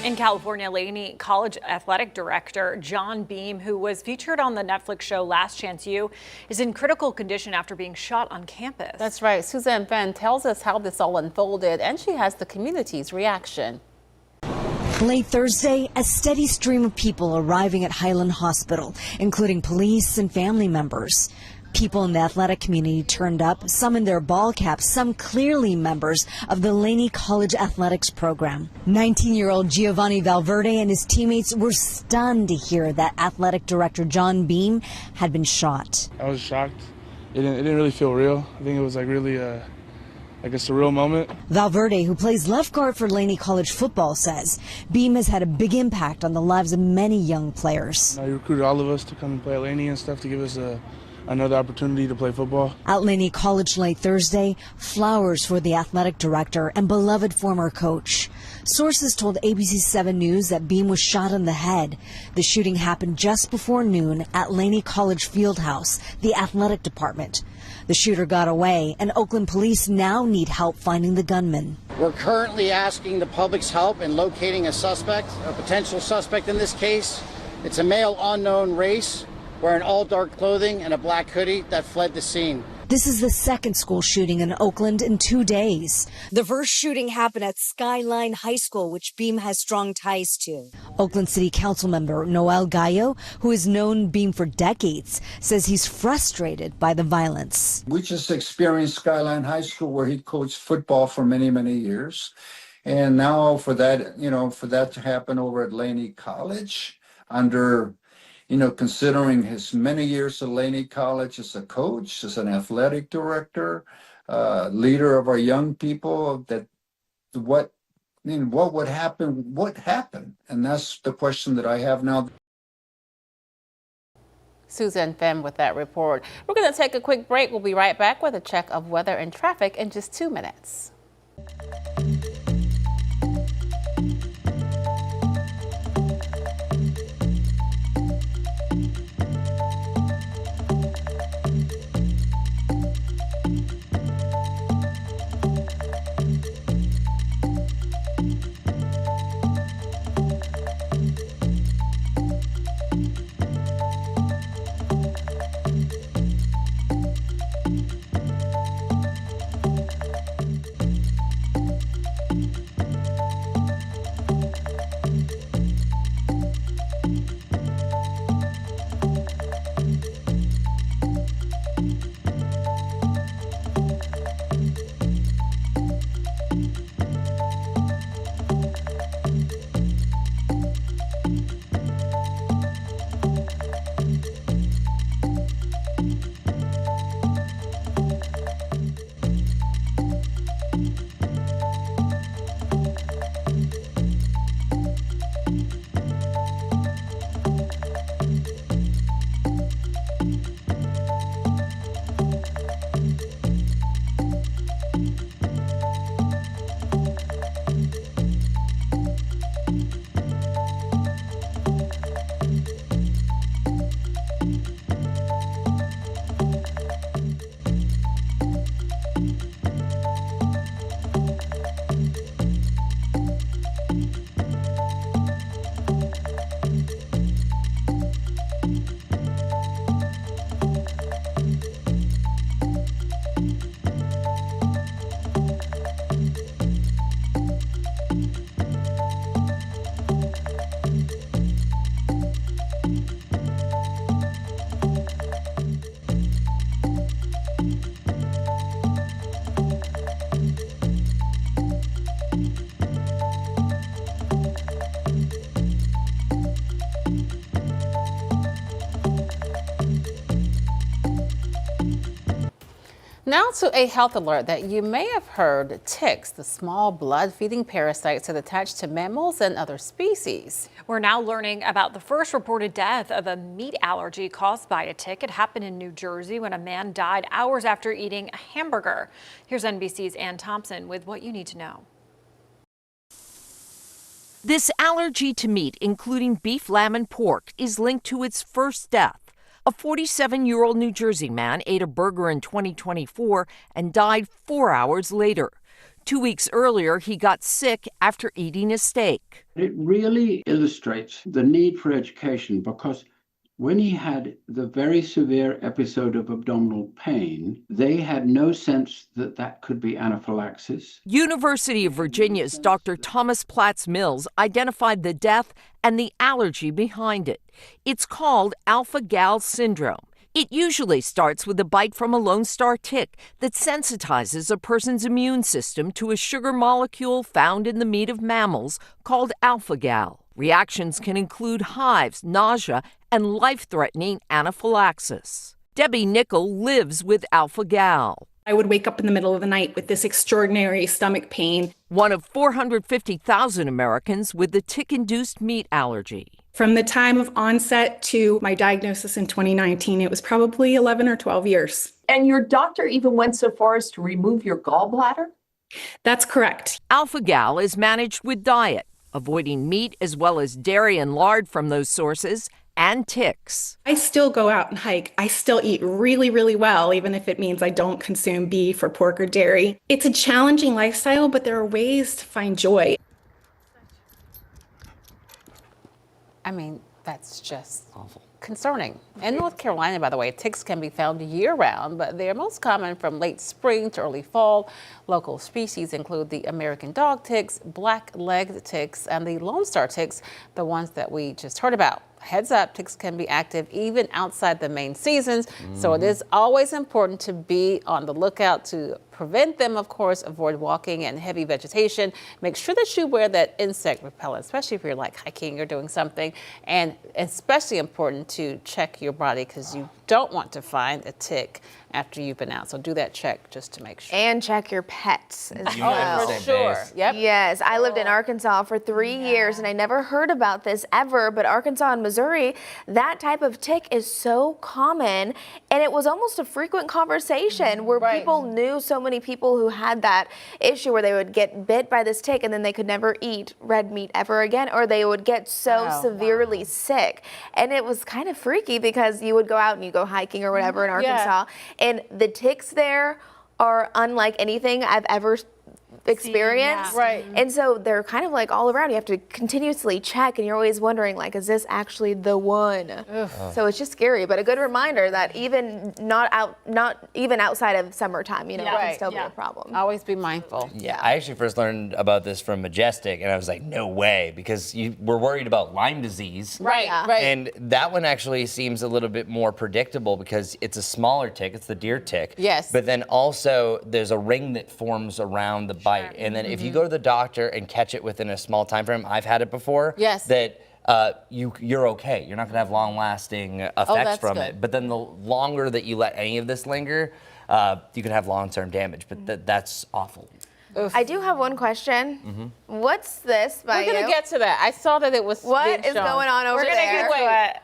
In California, Laney College athletic director John Beam, who was featured on the Netflix show Last Chance U, is in critical condition after being shot on campus. That's right. Suzanne Fenn tells us how this all unfolded, and she has the community's reaction. Late Thursday, a steady stream of people arriving at Highland Hospital, including police and family members. People in the athletic community turned up, some in their ball caps, some clearly members of the Laney College athletics program. 19-year-old Giovanni Valverde and his teammates were stunned to hear that athletic director John Beam had been shot. I was shocked. It didn't really feel real. I think it was like really like a surreal moment. Valverde, who plays left guard for Laney College football, says Beam has had a big impact on the lives of many young players. He recruited all of us to come and play at Laney and stuff to give us another opportunity to play football. At Laney College late Thursday, flowers for the athletic director and beloved former coach. Sources told ABC 7 News that Beam was shot in the head. The shooting happened just before noon at Laney College Fieldhouse, the athletic department. The shooter got away, and Oakland police now need help finding the gunman. We're currently asking the public's help in locating a suspect, a potential suspect in this case. It's a male unknown race, wearing all dark clothing and a black hoodie, that fled the scene. This is the second school shooting in Oakland in 2 days. The first shooting happened at Skyline High School, which Beam has strong ties to. Oakland City Council member Noel Gallo, who has known Beam for decades, says he's frustrated by the violence. We just experienced Skyline High School, where he coached football for many, many years. And now for that, for that to happen over at Laney College under considering his many years at Laney College as a coach, as an athletic director, leader of our young people, that what would happen? What happened? And that's the question that I have now. Suzanne Fenn with that report. We're going to take a quick break. We'll be right back with a check of weather and traffic in just 2 minutes. Now to a health alert that you may have heard. Ticks, the small blood-feeding parasites that attach to mammals and other species. We're now learning about the first reported death of a meat allergy caused by a tick. It happened in New Jersey when a man died hours after eating a hamburger. Here's NBC's Ann Thompson with what you need to know. This allergy to meat, including beef, lamb, and pork, is linked to its first death. A 47-year-old New Jersey man ate a burger in 2024 and died 4 hours later. 2 weeks earlier, he got sick after eating a steak. It really illustrates the need for education, because when he had the very severe episode of abdominal pain, they had no sense that that could be anaphylaxis. University of Virginia's Dr. Thomas Platts Mills identified the death and the allergy behind it. It's called alpha-gal syndrome. It usually starts with a bite from a Lone Star tick that sensitizes a person's immune system to a sugar molecule found in the meat of mammals called alpha-gal. Reactions can include hives, nausea, and life-threatening anaphylaxis. Debbie Nickel lives with alpha-gal. I would wake up in the middle of the night with this extraordinary stomach pain. One of 450,000 Americans with the tick-induced meat allergy. From the time of onset to my diagnosis in 2019, it was probably 11 or 12 years. And your doctor even went so far as to remove your gallbladder? That's correct. Alpha-gal is managed with diet, avoiding meat as well as dairy and lard from those sources, and ticks. I still go out and hike. I still eat really, really well, even if it means I don't consume beef or pork or dairy. It's a challenging lifestyle, but there are ways to find joy. I mean, that's just awful. Concerning. In North Carolina, by the way, ticks can be found year-round, but they are most common from late spring to early fall. Local species include the American dog ticks, black-legged ticks, and the Lone Star ticks, the ones that we just heard about. Heads up, ticks can be active even outside the main seasons, so it is always important to be on the lookout to prevent them, of course. Avoid walking in heavy vegetation. Make sure that you wear that insect repellent, especially if you're like hiking or doing something. And especially important to check your body, because you don't want to find a tick after you've been out. So do that check just to make sure. And check your pets as You well. for Sure. Yep. Yes, I lived in Arkansas for 3 years and I never heard about this ever, but Arkansas and Missouri, that type of tick is so common, and it was almost a frequent conversation where people knew so many people who had that issue where they would get bit by this tick and then they could never eat red meat ever again, or they would get so severely sick. And it was kind of freaky because you would go out and you go hiking or whatever in Arkansas, and the ticks there are unlike anything I've ever experienced. Right. And so they're kind of like all around. You have to continuously check, and you're always wondering, like, is this actually the one? So it's just scary, but a good reminder that even not even outside of summertime, you know, it can still be a problem. Always be mindful. Yeah, I actually first learned about this from Majestic, and I was like, no way, because we're worried about Lyme disease. Right. And that one actually seems a little bit more predictable because it's a smaller tick, it's the deer tick. Yes. But then also there's a ring that forms around the bite. And then if you go to the doctor and catch it within a small time frame, I've had it before. Yes. That you're okay. You're not going to have long-lasting effects from it. But then the longer that you let any of this linger, you can have long-term damage. But that's awful. I do have one question. What's this by We're going to get to that. I saw that it was What is going on over there?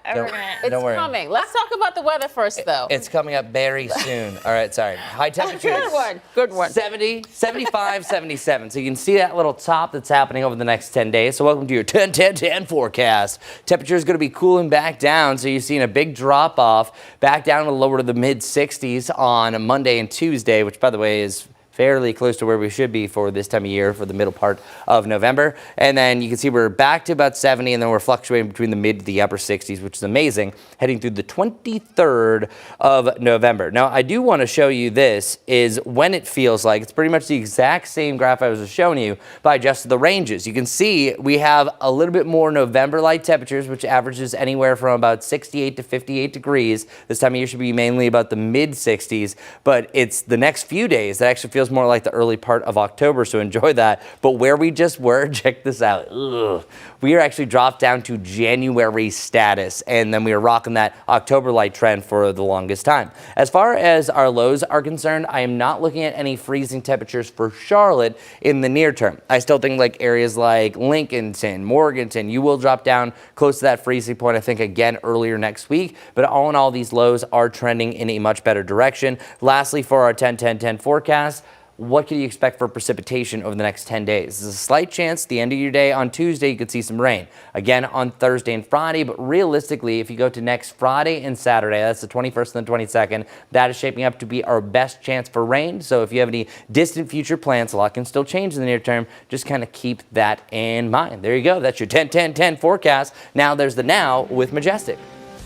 It's Don't worry. coming. Let's talk about the weather first, though. It's coming up very soon. All right, sorry. High temperatures. Good one. 70, 75, 77. So you can see that little top that's happening over the next 10 days. So welcome to your 10-10-10 forecast. Temperature is going to be cooling back down. So you're seeing a big drop off back down to lower to the mid 60s on Monday and Tuesday, which, by the way, is fairly close to where we should be for this time of year, for the middle part of November. And then you can see we're back to about 70, and then we're fluctuating between the mid to the upper 60s, which is amazing, heading through the 23rd of November. Now, I do want to show you this is when it feels like. It's pretty much the exact same graph I was just showing you, but I adjusted the ranges. You can see we have a little bit more November-like temperatures, which averages anywhere from about 68 to 58 degrees. This time of year should be mainly about the mid 60s, but it's the next few days that actually feels more like the early part of October, so enjoy that. But where we just were, check this out. Ugh. We are actually dropped down to January status, and then we are rocking that October light trend for the longest time. As far as our lows are concerned, I am not looking at any freezing temperatures for Charlotte in the near term. I still think like areas like Lincolnton, Morganton, you will drop down close to that freezing point, I think, again earlier next week. But all in all, these lows are trending in a much better direction. Lastly, for our 10-10-10 forecast, what can you expect for precipitation over the next 10 days? There's a slight chance the end of your day on Tuesday you could see some rain. Again on Thursday and Friday, but realistically, if you go to next Friday and Saturday, that's the 21st and the 22nd, that is shaping up to be our best chance for rain. So if you have any distant future plans, a lot can still change in the near term. Just kind of keep that in mind. There you go. That's your 10-10-10 forecast. Now there's the Now with Majestic.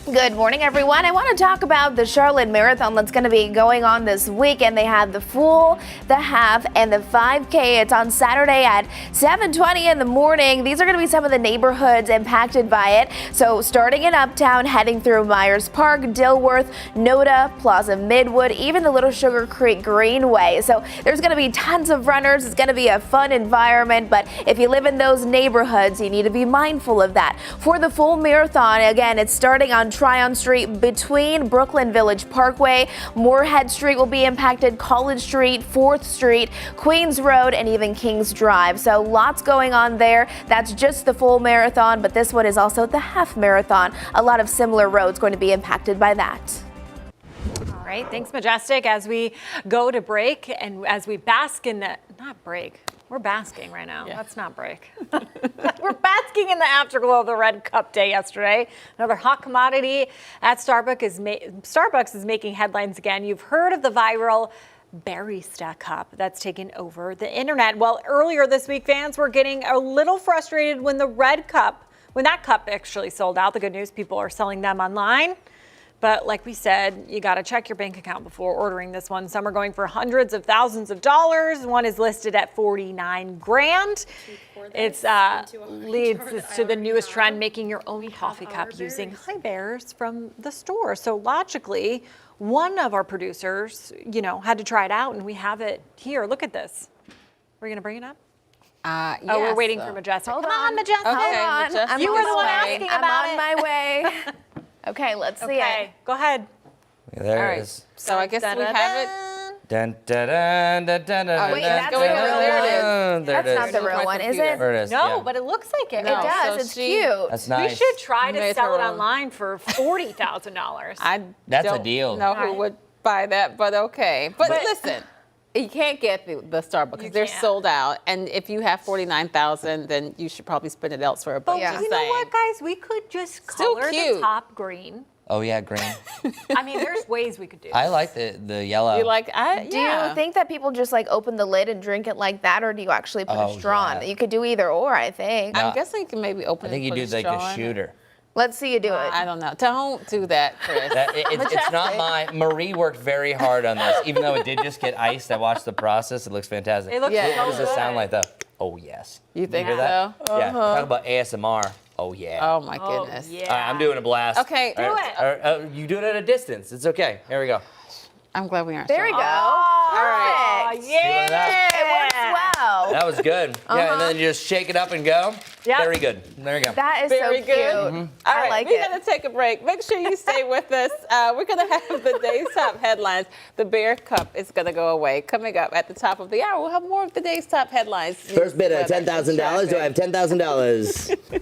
Good morning, everyone. I want to talk about the Charlotte Marathon that's going to be going on this weekend. They have the full, the half, and the 5K. It's on Saturday at 7:20 in the morning. These are going to be some of the neighborhoods impacted by it. So starting in Uptown, heading through Myers Park, Dilworth, Noda, Plaza Midwood, even the Little Sugar Creek Greenway. So there's going to be tons of runners. It's going to be a fun environment, but if you live in those neighborhoods, you need to be mindful of that. For the full marathon, again, it's starting on Tryon Street between Brooklyn Village Parkway. Moorhead Street will be impacted, College Street, 4th Street, Queens Road, and even Kings Drive. So lots going on there. That's just the full marathon, but this one is also the half marathon. A lot of similar roads going to be impacted by that. All right, thanks, Majestic. As we go to break and as we bask in the, not break, we're basking right now. Yeah. Let's not break. We're basking in the afterglow of the Red Cup day yesterday. Another hot commodity at Starbucks is making headlines again. You've heard of the viral Barista Cup that's taken over the internet. Well, earlier this week, fans were getting a little frustrated when that cup actually sold out. The good news, people are selling them online. But like we said, you got to check your bank account before ordering this one. Some are going for hundreds of thousands of dollars. One is listed at $49,000. It's leads to the newest trend, making your own coffee cup using high bears from the store. So logically, one of our producers, had to try it out, and we have it here. Look at this. We're going to bring it up? Yes, we're waiting for Majestic. Hold on, Majestic. Okay, Hold on. Majestic. You were the one asking about it. I'm on my way. Okay, let's see it. Go ahead. There it is. So I guess we have it. Dun, dun, dun, dun, dun, dun, Wait, that's the real one. There it That's is. not the real one, is it? There it is. No, yeah. but it looks like it. It does. It's cute. That's nice. We should try to sell it online for $40,000. That's a deal. Know who would buy that, but okay. But listen, you can't get the Starbucks because they're sold out. And if you have $49,000, then you should probably spend it elsewhere. But you know what, guys? We could just color the top green. Oh yeah, green. I mean, there's ways we could do. I like the yellow. You like? Do you think that people just like open the lid and drink it like that, or do you actually put a straw in it? You could do either or, I think. I'm guessing you can maybe open. I think you do like a shooter. Let's see you do it. I don't know. Don't do that, Chris. It's not mine. Marie worked very hard on this, even though it did just get iced. I watched the process. It looks fantastic. It looks What does it sound like though? Oh yes. You think hear that? so? Yeah. Talk about ASMR. Oh yeah. Oh my goodness. Yeah. All right, I'm doing a blast. Okay, do it. You do it at a distance. It's okay. Here we go. I'm glad we aren't. There we go. All right. Yeah. It works well. That was good. Yeah, and then you just shake it up and go. Yeah. Very good. There you go. That is Very so good. cute. All I right, like we're it. going to take a break. Make sure you stay with us. We're going to have the day's top headlines. The Bear Cup is going to go away. Coming up at the top of the hour, we'll have more of the day's top headlines. First bid at $10,000. Do I have $10,000?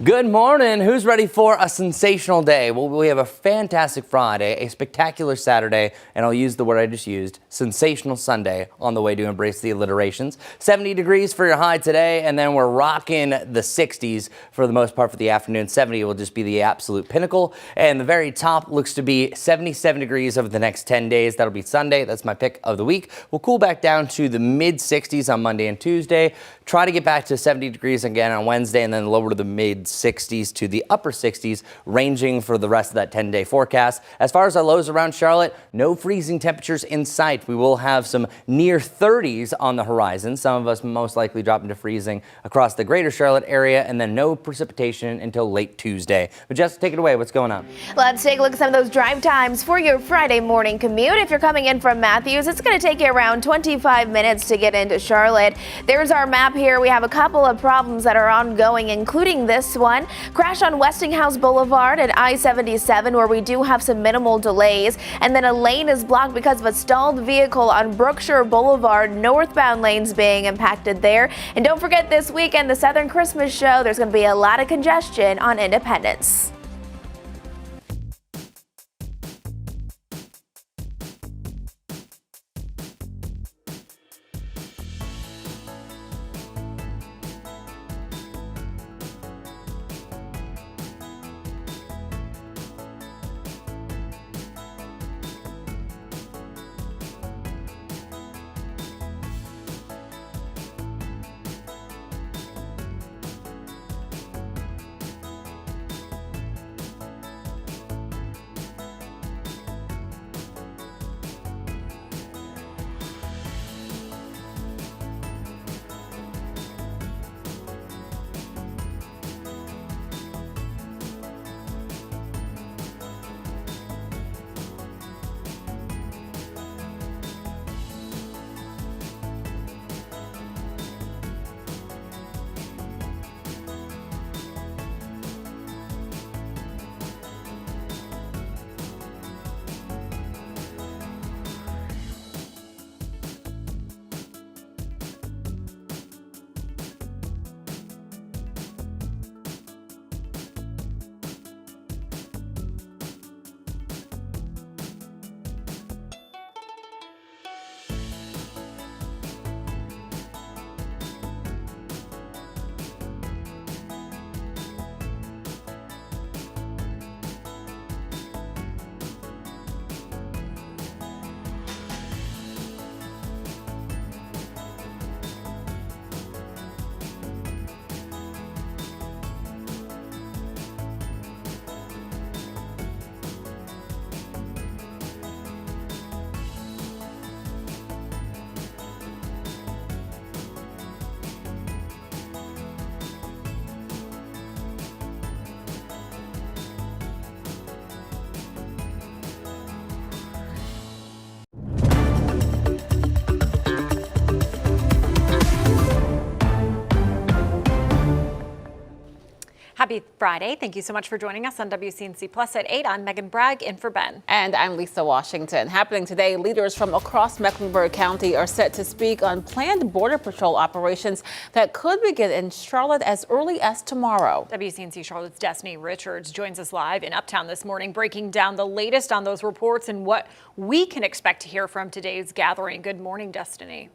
Good morning. Who's ready for a sensational day? Well, we have a fantastic Friday, a spectacular Saturday, and I'll use the word I just used, sensational Sunday on the way to embrace the alliterations. 70 degrees for your high today, and then we're rocking the 60s for the most part for the afternoon. 70 will just be the absolute pinnacle, and the very top looks to be 77 degrees over the next 10 days. That'll be Sunday. That's my pick of the week. We'll cool back down to the mid 60s on Monday and Tuesday. Try to get back to 70 degrees again on Wednesday, and then lower to the mid mid-60s to the upper 60s, ranging for the rest of that 10-day forecast. As far as our lows around Charlotte, no freezing temperatures in sight. We will have some near 30s on the horizon. Some of us most likely drop into freezing across the greater Charlotte area, and then no precipitation until late Tuesday. But Jess, take it away. What's going on? Let's take a look at some of those drive times for your Friday morning commute. If you're coming in from Matthews, it's going to take you around 25 minutes to get into Charlotte. There's our map here. We have a couple of problems that are ongoing, including this one. Crash on Westinghouse Boulevard at I-77, where we do have some minimal delays. And then a lane is blocked because of a stalled vehicle on Brookshire Boulevard. Northbound lanes being impacted there. And don't forget, this weekend, the Southern Christmas Show, there's going to be a lot of congestion on Independence. Happy Friday. Thank you so much for joining us on WCNC Plus at 8. I'm Megan Bragg, in for Ben. And I'm Lisa Washington. Happening today, leaders from across Mecklenburg County are set to speak on planned Border Patrol operations that could begin in Charlotte as early as tomorrow. WCNC Charlotte's Destiny Richards joins us live in Uptown this morning, breaking down the latest on those reports and what we can expect to hear from today's gathering. Good morning, Destiny.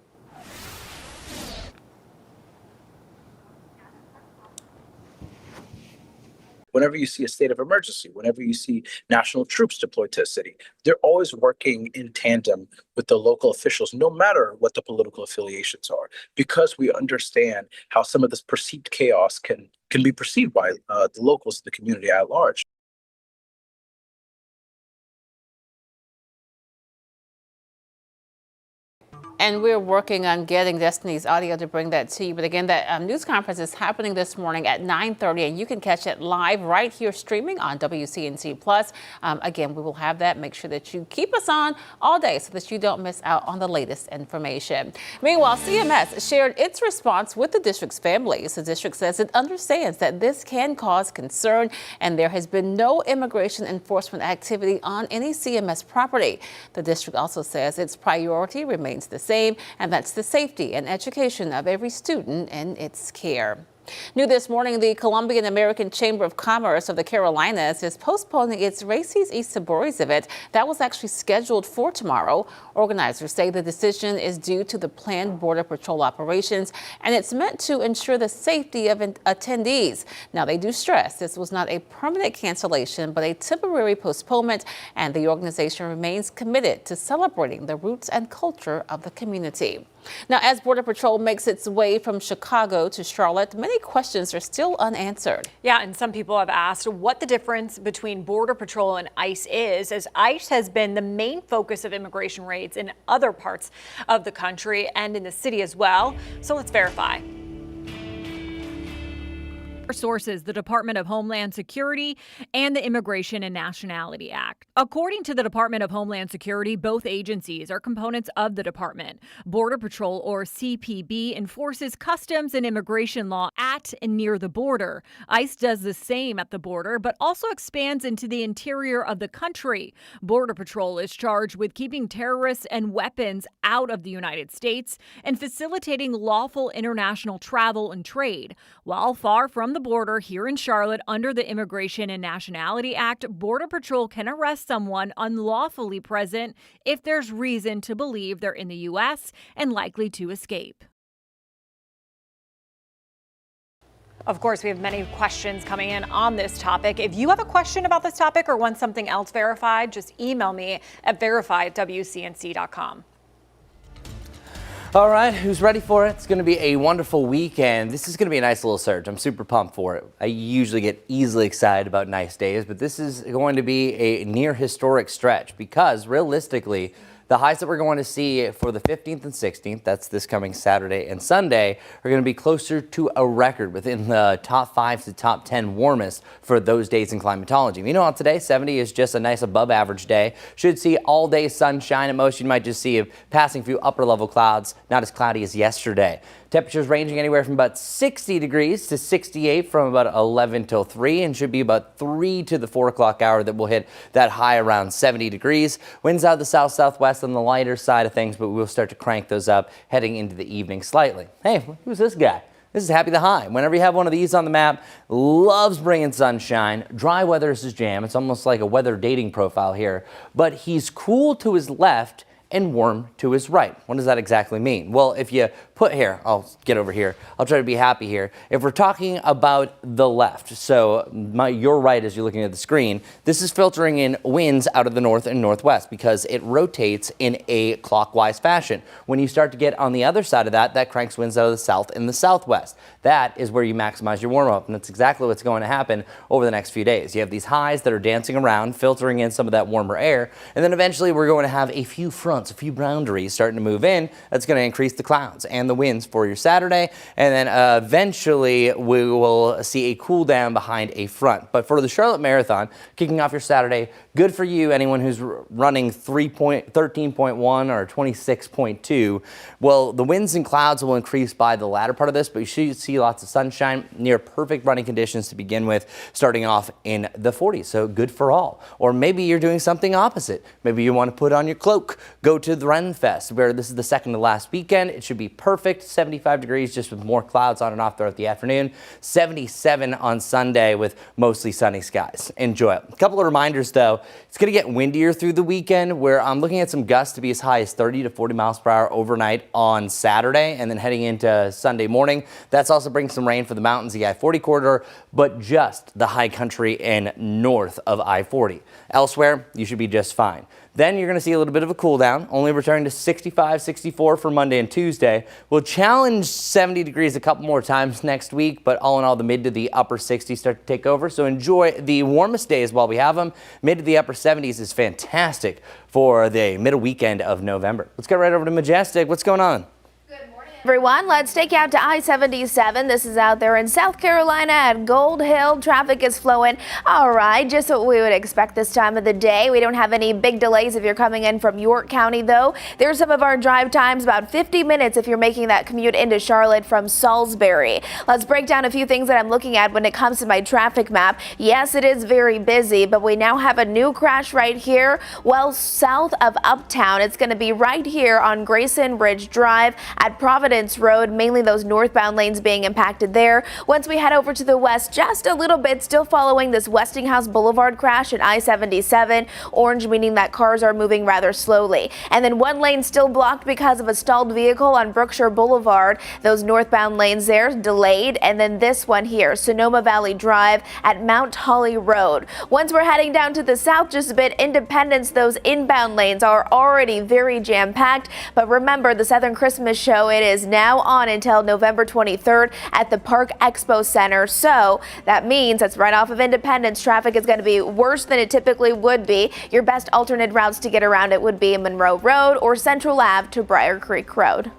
Whenever you see a state of emergency, whenever you see national troops deployed to a city, they're always working in tandem with the local officials, no matter what the political affiliations are, because we understand how some of this perceived chaos can be perceived by the locals, the community at large. And we're working on getting Destiny's audio to bring that to you. But again, that news conference is happening this morning at 9:30, and you can catch it live right here streaming on WCNC Plus. Again, we will have that. Make sure that you keep us on all day so that you don't miss out on the latest information. Meanwhile, CMS shared its response with the district's families. The district says it understands that this can cause concern, and there has been no immigration enforcement activity on any CMS property. The district also says its priority remains the same, and that's the safety and education of every student in its care. New this morning, the Colombian American Chamber of Commerce of the Carolinas is postponing its Races y Sabores event that was actually scheduled for tomorrow. Organizers say the decision is due to the planned Border Patrol operations, and it's meant to ensure the safety of attendees. Now, they do stress this was not a permanent cancellation, but a temporary postponement, and the organization remains committed to celebrating the roots and culture of the community. Now, as Border Patrol makes its way from Chicago to Charlotte, many questions are still unanswered. Yeah, and some people have asked what the difference between Border Patrol and ICE is, as ICE has been the main focus of immigration raids in other parts of the country and in the city as well. So let's verify. Sources, the Department of Homeland Security and the Immigration and Nationality Act. According to the Department of Homeland Security, both agencies are components of the department. Border Patrol, or CPB, enforces customs and immigration law at and near the border. ICE does the same at the border, but also expands into the interior of the country. Border Patrol is charged with keeping terrorists and weapons out of the United States and facilitating lawful international travel and trade. While far from the border here in Charlotte under the Immigration and Nationality Act, Border Patrol can arrest someone unlawfully present if there's reason to believe they're in the U.S. and likely to escape. Of course, we have many questions coming in on this topic. If you have a question about this topic or want something else verified, just email me at verify@wcnc.com. All right, who's ready for it? It's going to be a wonderful weekend. This is going to be a nice little surge. I'm super pumped for it. I usually get easily excited about nice days, but this is going to be a near historic stretch because realistically, the highs that we're going to see for the 15th and 16th, that's this coming Saturday and Sunday, are going to be closer to a record within the top 5 to top 10 warmest for those days in climatology. Meanwhile, today, 70 is just a nice above average day. Should see all day sunshine. At most, you might just see a passing few upper level clouds, not as cloudy as yesterday. Temperatures ranging anywhere from about 60 degrees to 68 from about 11 till 3, and should be about 3 to the 4 o'clock hour that will hit that high around 70 degrees. Winds out of the south-southwest on the lighter side of things, but we'll start to crank those up heading into the evening slightly. Hey, who's this guy? This is Happy the High. Whenever you have one of these on the map, loves bringing sunshine. Dry weather is his jam. It's almost like a weather dating profile here, but he's cool to his left and warm to his right. What does that exactly mean? Well, if you put here, I'll get over here. I'll try to be happy here. If we're talking about the left, so your right as you're looking at the screen, this is filtering in winds out of the north and northwest because it rotates in a clockwise fashion. When you start to get on the other side of that, that cranks winds out of the south and the southwest. That is where you maximize your warm up, and that's exactly what's going to happen over the next few days. You have these highs that are dancing around, filtering in some of that warmer air, and then eventually we're going to have a few fronts, a few boundaries starting to move in. That's going to increase the clouds and the winds for your Saturday, and then eventually we will see a cool down behind a front. But for the Charlotte Marathon, kicking off your Saturday, good for you, anyone who's running 13.1 or 26.2. Well, the winds and clouds will increase by the latter part of this, but you should see lots of sunshine, near perfect running conditions to begin with, starting off in the 40s. So good for all. Or maybe you're doing something opposite. Maybe you want to put on your cloak, go to the Ren Fest, where this is the second to last weekend. It should be perfect. 75 degrees, just with more clouds on and off throughout the afternoon. 77 on Sunday with mostly sunny skies. Enjoy it. A couple of reminders though. It's going to get windier through the weekend, where I'm looking at some gusts to be as high as 30 to 40 miles per hour overnight on Saturday, and then heading into Sunday morning. That's also bringing some rain for the mountains, the I-40 corridor, but just the high country and north of I-40. Elsewhere, you should be just fine. Then you're going to see a little bit of a cool down, only returning to 65, 64 for Monday and Tuesday. We'll challenge 70 degrees a couple more times next week, but all in all, the mid to the upper 60s start to take over. So enjoy the warmest days while we have them. Mid to the upper 70s is fantastic for the middle weekend of November. Let's get right over to Majestic. What's going on? Everyone, let's take you out to I-77. This is out there in South Carolina at Gold Hill. Traffic is flowing. All right, just what we would expect this time of the day. We don't have any big delays if you're coming in from York County, though. There's some of our drive times, about 50 minutes if you're making that commute into Charlotte from Salisbury. Let's break down a few things that I'm looking at when it comes to my traffic map. Yes, it is very busy, but we now have a new crash right here, well south of Uptown. It's going to be right here on Grayson Ridge Drive at Providence Providence Road, mainly those northbound lanes being impacted there. Once we head over to the west, just a little bit, still following this Westinghouse Boulevard crash at I-77. Orange meaning that cars are moving rather slowly. And then one lane still blocked because of a stalled vehicle on Brookshire Boulevard. Those northbound lanes there delayed. And then this one here, Sonoma Valley Drive at Mount Holly Road. Once we're heading down to the south just a bit, Independence, those inbound lanes are already very jam-packed. But remember, the Southern Christmas Show, it is now on until November 23rd at the Park Expo Center. So that means that's right off of Independence. Traffic is going to be worse than it typically would be. Your best alternate routes to get around it would be Monroe Road or Central Ave to Briar Creek Road.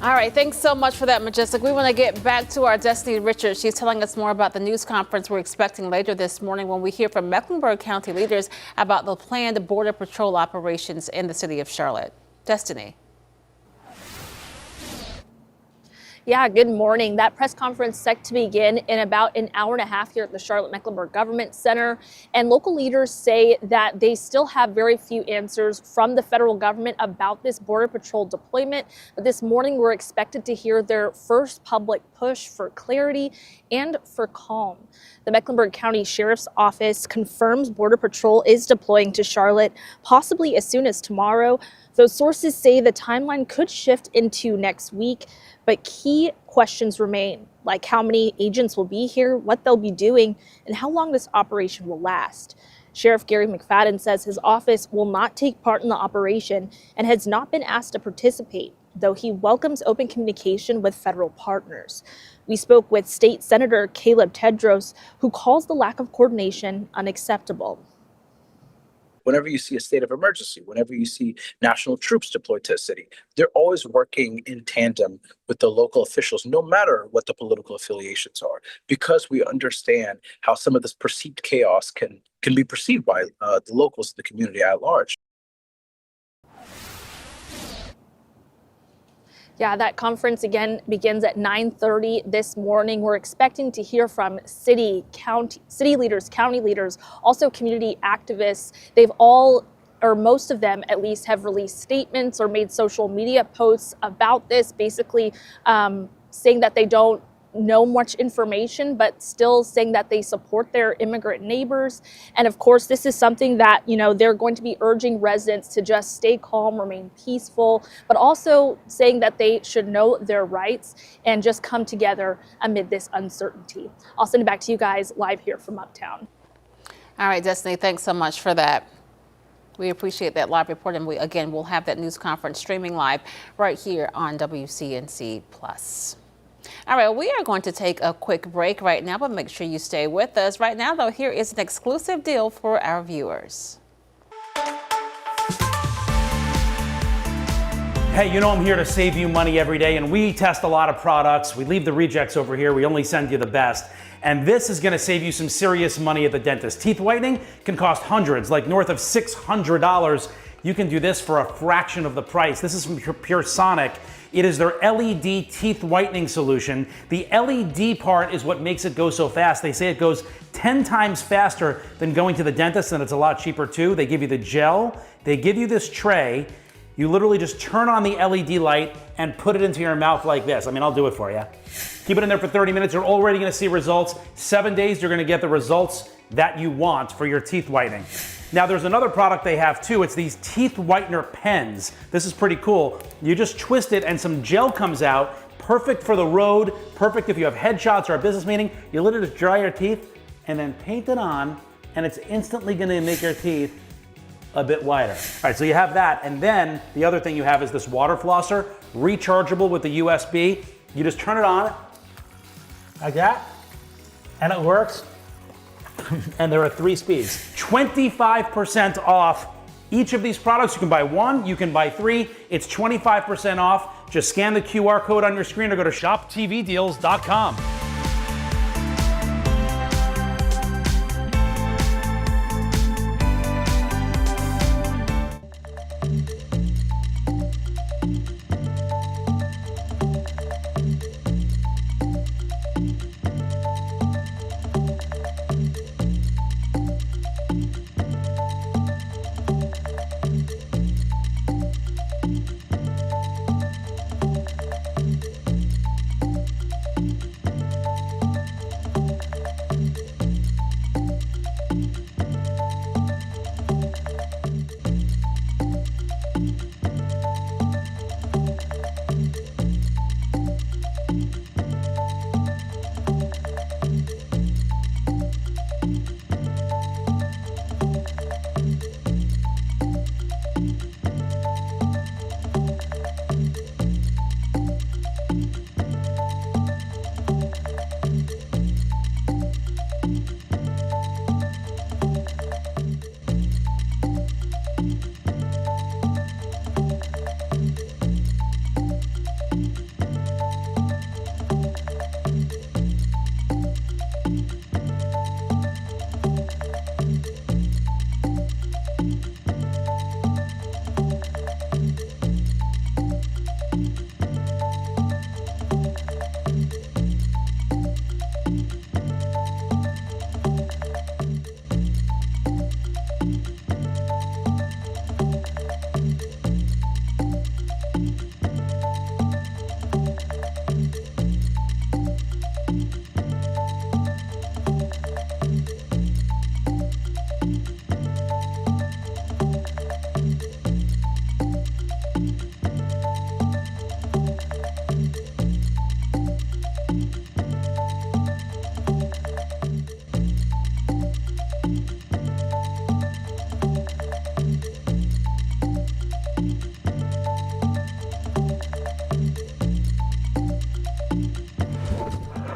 All right, thanks so much for that, Majestic. We want to get back to our Destiny Richards. She's telling us more about the news conference we're expecting later this morning when we hear from Mecklenburg County leaders about the planned Border Patrol operations in the city of Charlotte. Destiny. Yeah, good morning. That press conference set to begin in about an hour and a half here at the Charlotte-Mecklenburg Government Center. And local leaders say that they still have very few answers from the federal government about this Border Patrol deployment. But this morning, we're expected to hear their first public push for clarity and for calm. The Mecklenburg County Sheriff's Office confirms Border Patrol is deploying to Charlotte, possibly as soon as tomorrow. Those sources say the timeline could shift into next week, but key questions remain, like how many agents will be here, what they'll be doing, and how long this operation will last. Sheriff Gary McFadden says his office will not take part in the operation and has not been asked to participate, though he welcomes open communication with federal partners. We spoke with State Senator Caleb Tedros, who calls the lack of coordination unacceptable. Whenever you see a state of emergency, whenever you see national troops deployed to a city, they're always working in tandem with the local officials, no matter what the political affiliations are, because we understand how some of this perceived chaos can be perceived by the locals, the community at large. Yeah, that conference again begins at 9:30 this morning. We're expecting to hear from city leaders, county leaders, also community activists. They've all, or most of them at least, have released statements or made social media posts about this, basically saying that they don't know much information, but still saying that they support their immigrant neighbors. And of course, this is something that, they're going to be urging residents to just stay calm, remain peaceful, but also saying that they should know their rights and just come together amid this uncertainty. I'll send it back to you guys live here from Uptown. All right, Destiny, thanks so much for that. We appreciate that live report, and we'll have that news conference streaming live right here on WCNC Plus. All right, we are going to take a quick break right now, but make sure you stay with us. Right now, though, here is an exclusive deal for our viewers. Hey, I'm here to save you money every day, and we test a lot of products. We leave the rejects over here. We only send you the best. And this is going to save you some serious money at the dentist. Teeth whitening can cost hundreds, like north of $600. You can do this for a fraction of the price. This is from Pure Sonic. It is their LED teeth whitening solution. The LED part is what makes it go so fast. They say it goes 10 times faster than going to the dentist, and it's a lot cheaper too. They give you the gel, they give you this tray. You literally just turn on the LED light and put it into your mouth like this. I'll do it for you. Keep it in there for 30 minutes. You're already gonna see results. 7 days, you're gonna get the results that you want for your teeth whitening. Now there's another product they have too. It's these teeth whitener pens. This is pretty cool. You just twist it and some gel comes out. Perfect for the road, perfect if you have headshots or a business meeting. You literally just dry your teeth and then paint it on, and it's instantly gonna make your teeth a bit whiter. All right, so you have that, and then the other thing you have is this water flosser, rechargeable with the USB. You just turn it on like that, and it works. And there are 3 speeds. 25% off each of these products. You can buy 1, you can buy 3. It's 25% off. Just scan the QR code on your screen or go to shoptvdeals.com.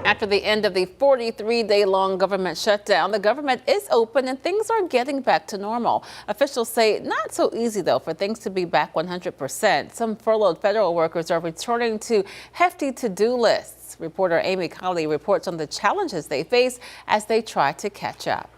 After the end of the 43-day-long government shutdown, the government is open and things are getting back to normal. Officials say not so easy, though, for things to be back 100%. Some furloughed federal workers are returning to hefty to-do lists. Reporter Amy Colley reports on the challenges they face as they try to catch up.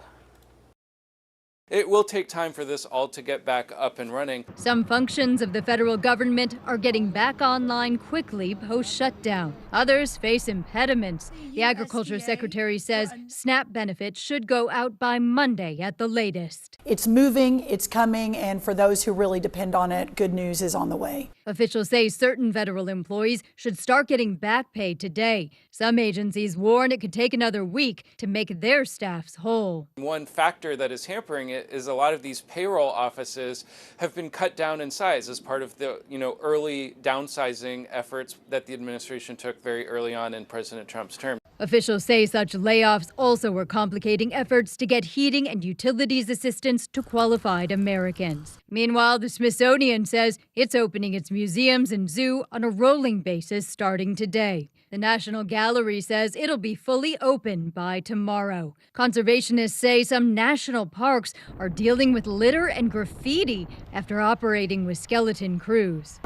It will take time for this all to get back up and running. Some functions of the federal government are getting back online quickly post-shutdown. Others face impediments. The Agriculture Secretary says SNAP benefits should go out by Monday at the latest. It's moving, it's coming, and for those who really depend on it, good news is on the way. Officials say certain federal employees should start getting back pay today. Some agencies warn it could take another week to make their staffs whole. One factor that is hampering it is a lot of these payroll offices have been cut down in size as part of the early downsizing efforts that the administration took very early on in President Trump's term. Officials say such layoffs also are complicating efforts to get heating and utilities assistance to qualified Americans. Meanwhile, the Smithsonian says it's opening its museums and zoo on a rolling basis starting today. The National Gallery says it'll be fully open by tomorrow. Conservationists say some national parks are dealing with litter and graffiti after operating with skeleton crews.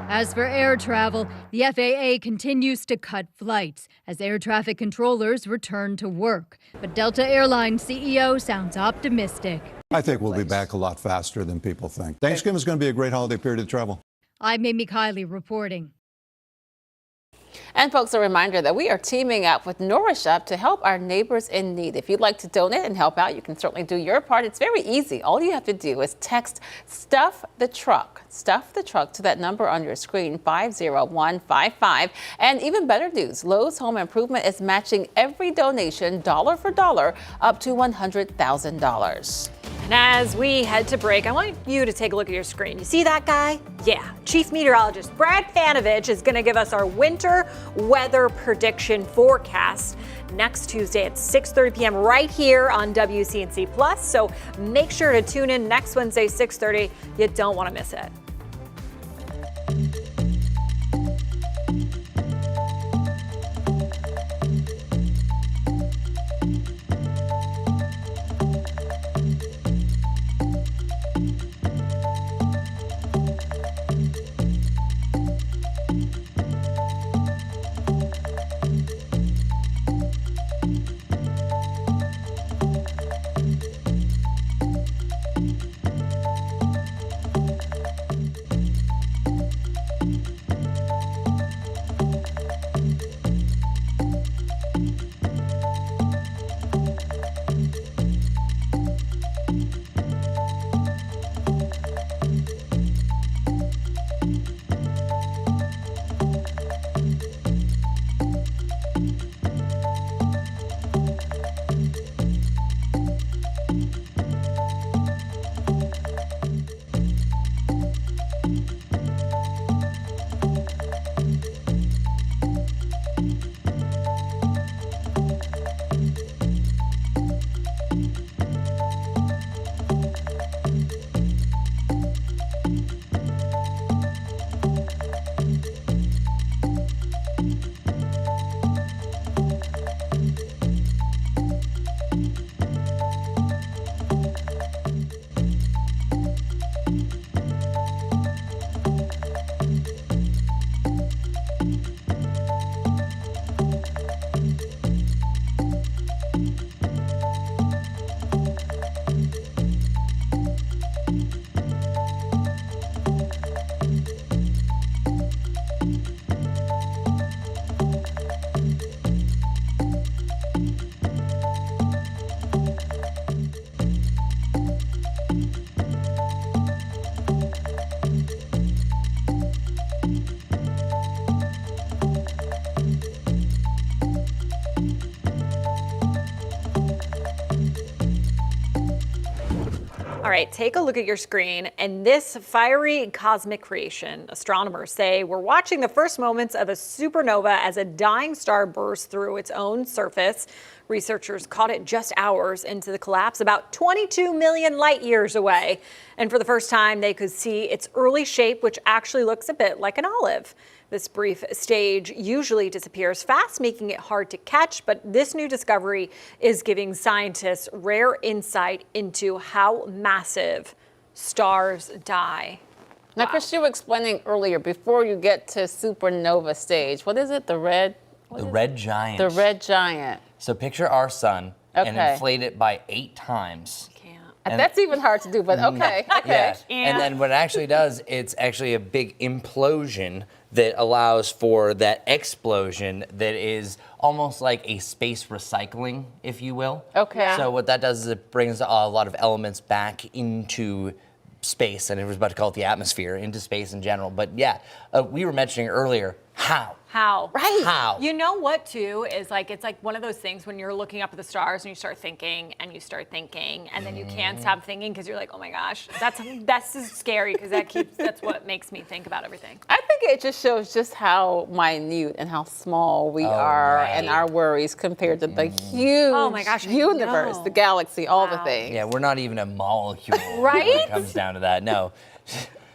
As for air travel, the FAA continues to cut flights as air traffic controllers return to work. But Delta Airlines CEO sounds optimistic. I think we'll be back a lot faster than people think. Thanksgiving is going to be a great holiday period of travel. I'm Amy Kiley reporting. And folks, a reminder that we are teaming up with Nourish Up to help our neighbors in need. If you'd like to donate and help out, you can certainly do your part. It's very easy. All you have to do is text Stuff the Truck to that number on your screen, 50155. And even better news, Lowe's Home Improvement is matching every donation dollar for dollar up to $100,000. And as we head to break, I want you to take a look at your screen. You see that guy? Yeah, Chief Meteorologist Brad Panovich is going to give us our winter weather prediction forecast next Tuesday at 6:30 p.m. right here on WCNC Plus. So make sure to tune in next Wednesday, 6:30. You don't want to miss it. All right, take a look at your screen, and this fiery cosmic creation, astronomers say we're watching the first moments of a supernova as a dying star bursts through its own surface. Researchers caught it just hours into the collapse, about 22 million light years away. And for the first time, they could see its early shape, which actually looks a bit like an olive. This brief stage usually disappears fast, making it hard to catch, but this new discovery is giving scientists rare insight into how massive stars die. Now, Chris, you were explaining earlier, before you get to supernova stage, what is it? The red giant. The red giant. So picture our sun and Okay. inflate it by 8 times. And- That's even hard to do, but okay. Yeah. And then what it actually does, it's actually a big implosion that allows for that explosion that is almost like a space recycling, if you will. Okay. So what that does is it brings a lot of elements back into space, and I was about to call it the atmosphere, into space in general. But yeah, we were mentioning earlier, how? Right. How? You know what, too, is like, it's like one of those things when you're looking up at the stars and you start thinking and you start thinking and then you can't stop thinking because you're like, oh my gosh, that's just scary because that's what makes me think about everything. I think it just shows just how minute and how small we are and our worries compared to the huge universe, the galaxy, all the things. Yeah, we're not even a molecule Right? when it comes down to that. No.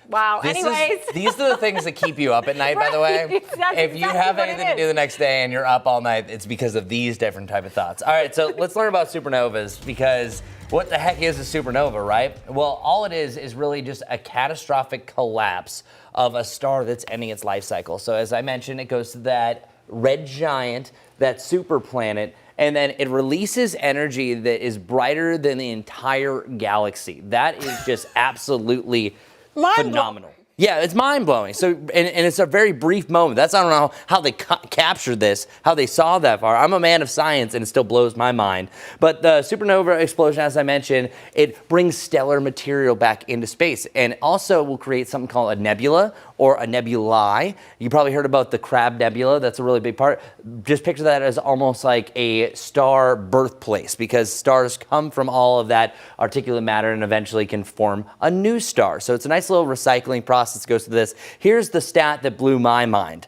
Wow. Anyways. These are the things that keep you up at night, by the way. That's If you exactly have what it anything to is. do the next day and you're up all night, it's because of these different type of thoughts. All right, so let's learn about supernovas, because what the heck is a supernova, right? Well, all it is really just a catastrophic collapse of a star that's ending its life cycle. So as I mentioned, it goes to that red giant, that super planet, and then it releases energy that is brighter than the entire galaxy. That is just absolutely phenomenal. Yeah, it's mind-blowing. So, and it's a very brief moment. I don't know how they captured this, how they saw that far. I'm a man of science, and it still blows my mind. But the supernova explosion, as I mentioned, it brings stellar material back into space, and also will create something called a nebula or a nebulae. You probably heard about the Crab Nebula. That's a really big part. Just picture that as almost like a star birthplace, because stars come from all of that particulate matter and eventually can form a new star. So it's a nice little recycling process that goes through this. Here's the stat that blew my mind.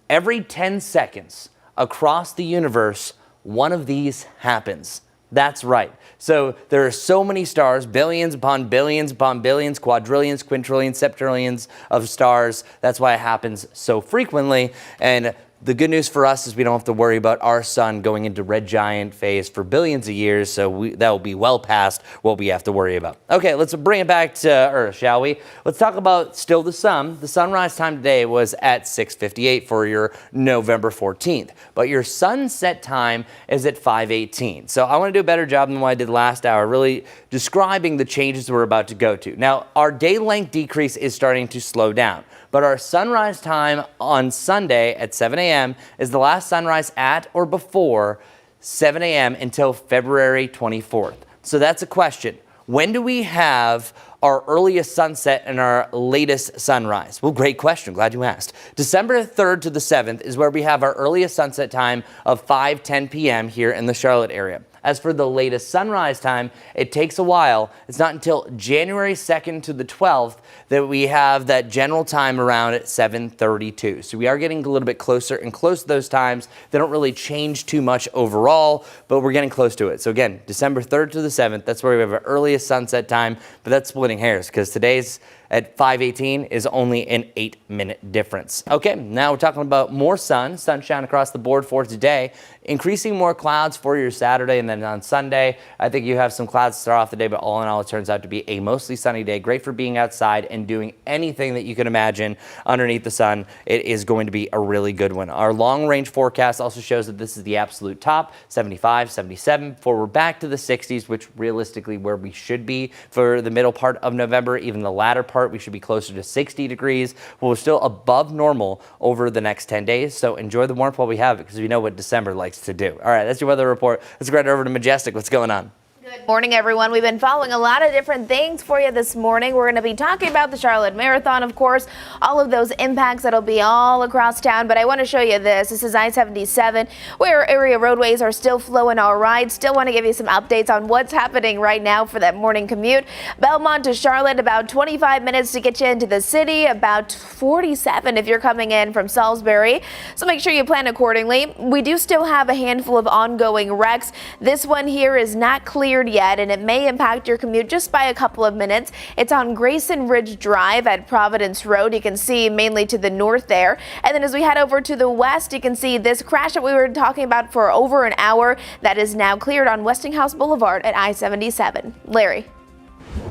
Every 10 seconds across the universe, one of these happens. That's right. So there are so many stars, billions upon billions upon billions, quadrillions, quintillions, septillions of stars. That's why it happens so frequently. And the good news for us is we don't have to worry about our sun going into red giant phase for billions of years, so that will be well past what we have to worry about. Okay, let's bring it back to Earth, shall we? Let's talk about still the sun. The sunrise time today was at 6:58 for your November 14th, but your sunset time is at 5:18. So I want to do a better job than what I did last hour, really describing the changes we're about to go to. Now, our day length decrease is starting to slow down, but our sunrise time on Sunday at 7 a.m. is the last sunrise at or before 7 a.m. until February 24th. So that's a question. When do we have our earliest sunset and our latest sunrise? Well, great question. Glad you asked. December 3rd to the 7th is where we have our earliest sunset time of 5:10 p.m. here in the Charlotte area. As for the latest sunrise time, it takes a while. It's not until January 2nd to the 12th that we have that general time around at 7:32. So we are getting a little bit closer and close to those times. They don't really change too much overall, but we're getting close to it. So again, December 3rd to the 7th, that's where we have our earliest sunset time, but that's splitting hairs because today's at 5:18 is only an 8-minute difference. Okay, now we're talking about more sunshine across the board for today, increasing more clouds for your Saturday, and then on Sunday, I think you have some clouds to start off the day, but all in all, it turns out to be a mostly sunny day, great for being outside and doing anything that you can imagine underneath the sun. It is going to be a really good one. Our long-range forecast also shows that this is the absolute top, 75, 77, before we're back to the 60s, which realistically where we should be for the middle part of November, even the latter part. We should be closer to 60 degrees. We're still above normal over the next 10 days. So enjoy the warmth while we have it, because we know what December likes to do. All right, that's your weather report. Let's go right over to Majestic. What's going on? Good morning, everyone. We've been following a lot of different things for you this morning. We're going to be talking about the Charlotte Marathon, of course, all of those impacts that'll be all across town. But I want to show you this. This is I-77, where area roadways are still flowing all right. Still want to give you some updates on what's happening right now for that morning commute. Belmont to Charlotte, about 25 minutes to get you into the city, about 47 if you're coming in from Salisbury. So make sure you plan accordingly. We do still have a handful of ongoing wrecks. This one here is not clear cleared yet, and it may impact your commute just by a couple of minutes. It's on Grayson Ridge Drive at Providence Road. You can see mainly to the north there. And then as we head over to the west, you can see this crash that we were talking about for over an hour that is now cleared on Westinghouse Boulevard at I-77. Larry.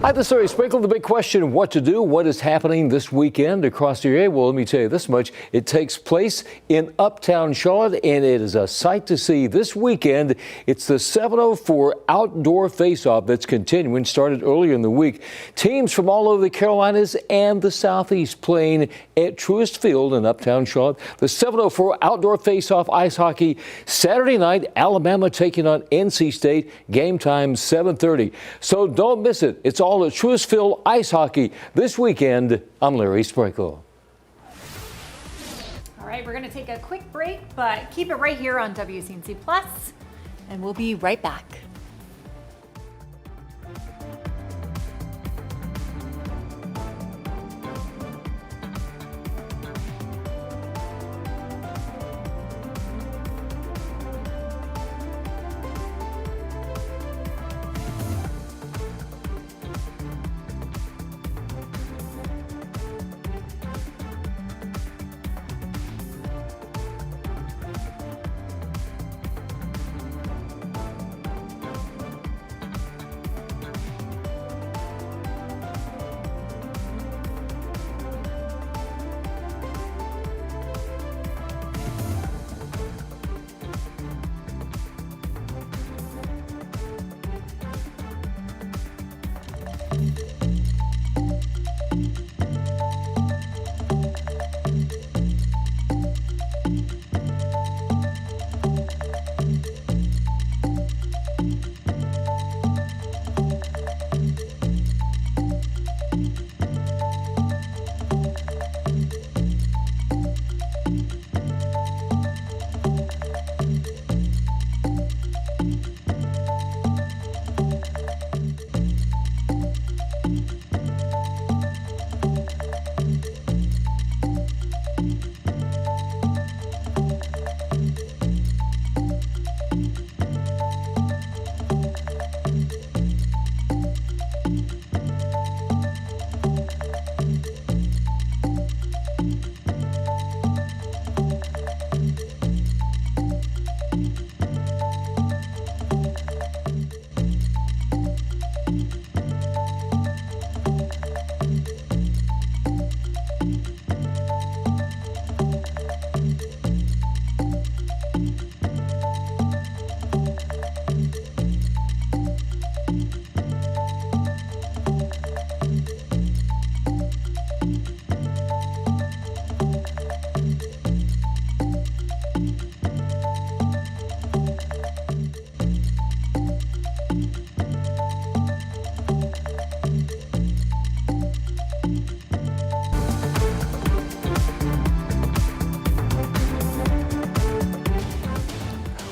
Hi, this is Larry Sprinkle. The big question, what to do? What is happening this weekend across the area? Well, let me tell you this much. It takes place in Uptown Charlotte, and it is a sight to see this weekend. It's the 704 Outdoor Face-Off that's continuing, started earlier in the week. Teams from all over the Carolinas and the Southeast playing at Truist Field in Uptown Charlotte. The 704 Outdoor Face-Off Ice Hockey, Saturday night, Alabama taking on NC State. Game time 7:30. So don't miss it. It's all at Truist Field Ice Hockey this weekend. I'm Larry Sprinkle. All right, we're going to take a quick break, but keep it right here on WCNC Plus, and we'll be right back.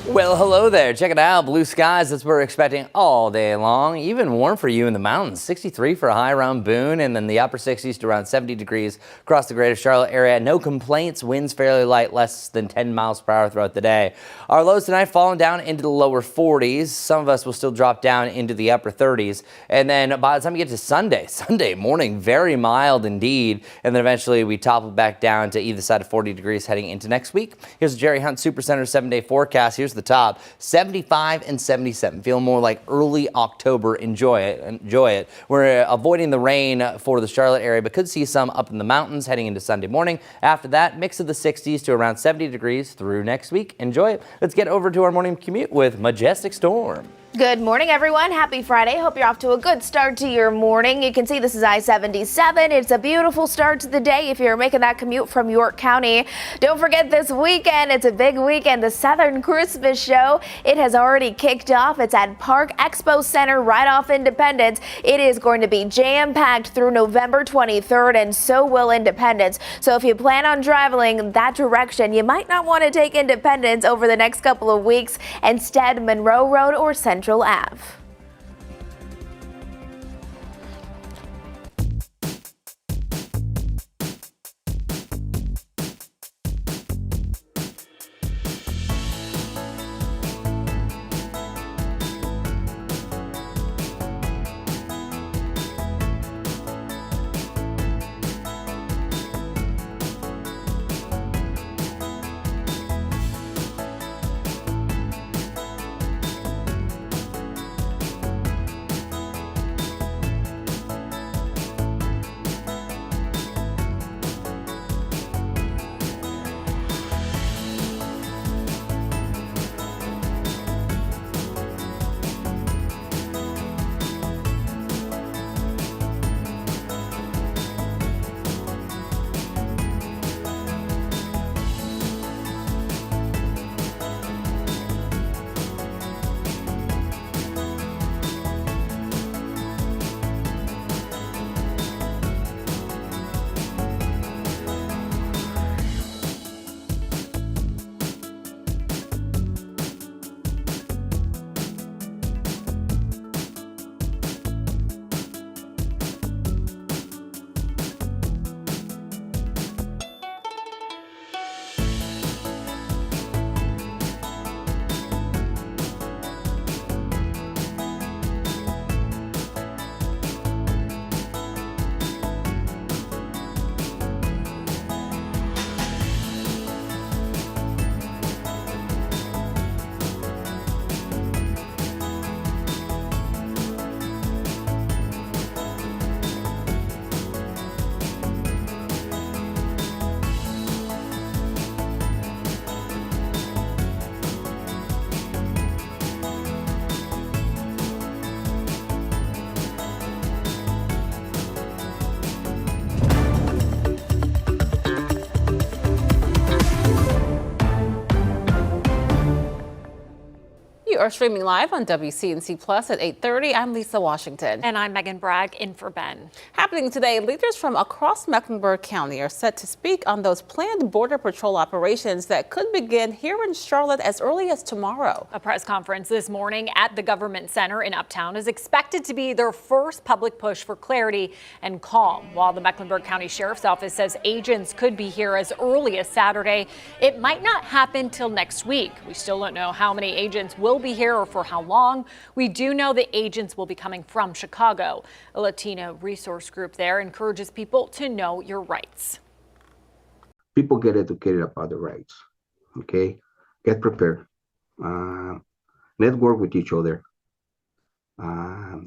Well, hello there. Check it out. Blue skies, that's what we're expecting all day long. Even warm for you in the mountains. 63 for a high around Boone, and then the upper 60s to around 70 degrees across the greater Charlotte area. No complaints. Winds fairly light, less than 10 miles per hour throughout the day. Our lows tonight falling down into the lower 40s. Some of us will still drop down into the upper 30s. And then by the time you get to Sunday morning, very mild indeed. And then eventually we topple back down to either side of 40 degrees heading into next week. Here's the Jerry Hunt Supercenter 7-day forecast. Here's the top, 75 and 77. Feel more like early October. Enjoy it. We're avoiding the rain for the Charlotte area, but could see some up in the mountains heading into Sunday morning. After that, mix of the 60s to around 70 degrees through next week. Enjoy it. Let's get over to our morning commute with Majestic Storm. Good morning, everyone. Happy Friday. Hope you're off to a good start to your morning. You can see this is I-77. It's a beautiful start to the day if you're making that commute from York County. Don't forget this weekend. It's a big weekend. The Southern Christmas Show. It has already kicked off. It's at Park Expo Center right off Independence. It is going to be jam-packed through November 23rd, and so will Independence. So if you plan on traveling that direction, you might not want to take Independence over the next couple of weeks. Instead, Monroe Road or Central Ave. You are streaming live on WCNC Plus at 8:30. I'm Lisa Washington. And I'm Megan Bragg, in for Ben. Happening today, leaders from across Mecklenburg County are set to speak on those planned Border Patrol operations that could begin here in Charlotte as early as tomorrow. A press conference this morning at the Government Center in Uptown is expected to be their first public push for clarity and calm. While the Mecklenburg County Sheriff's Office says agents could be here as early as Saturday, it might not happen till next week. We still don't know how many agents will be here or for how long. We do know the agents will be coming from Chicago. A Latino resource group there encourages people to know your rights. People get educated about the rights, okay? Get prepared. Network with each other.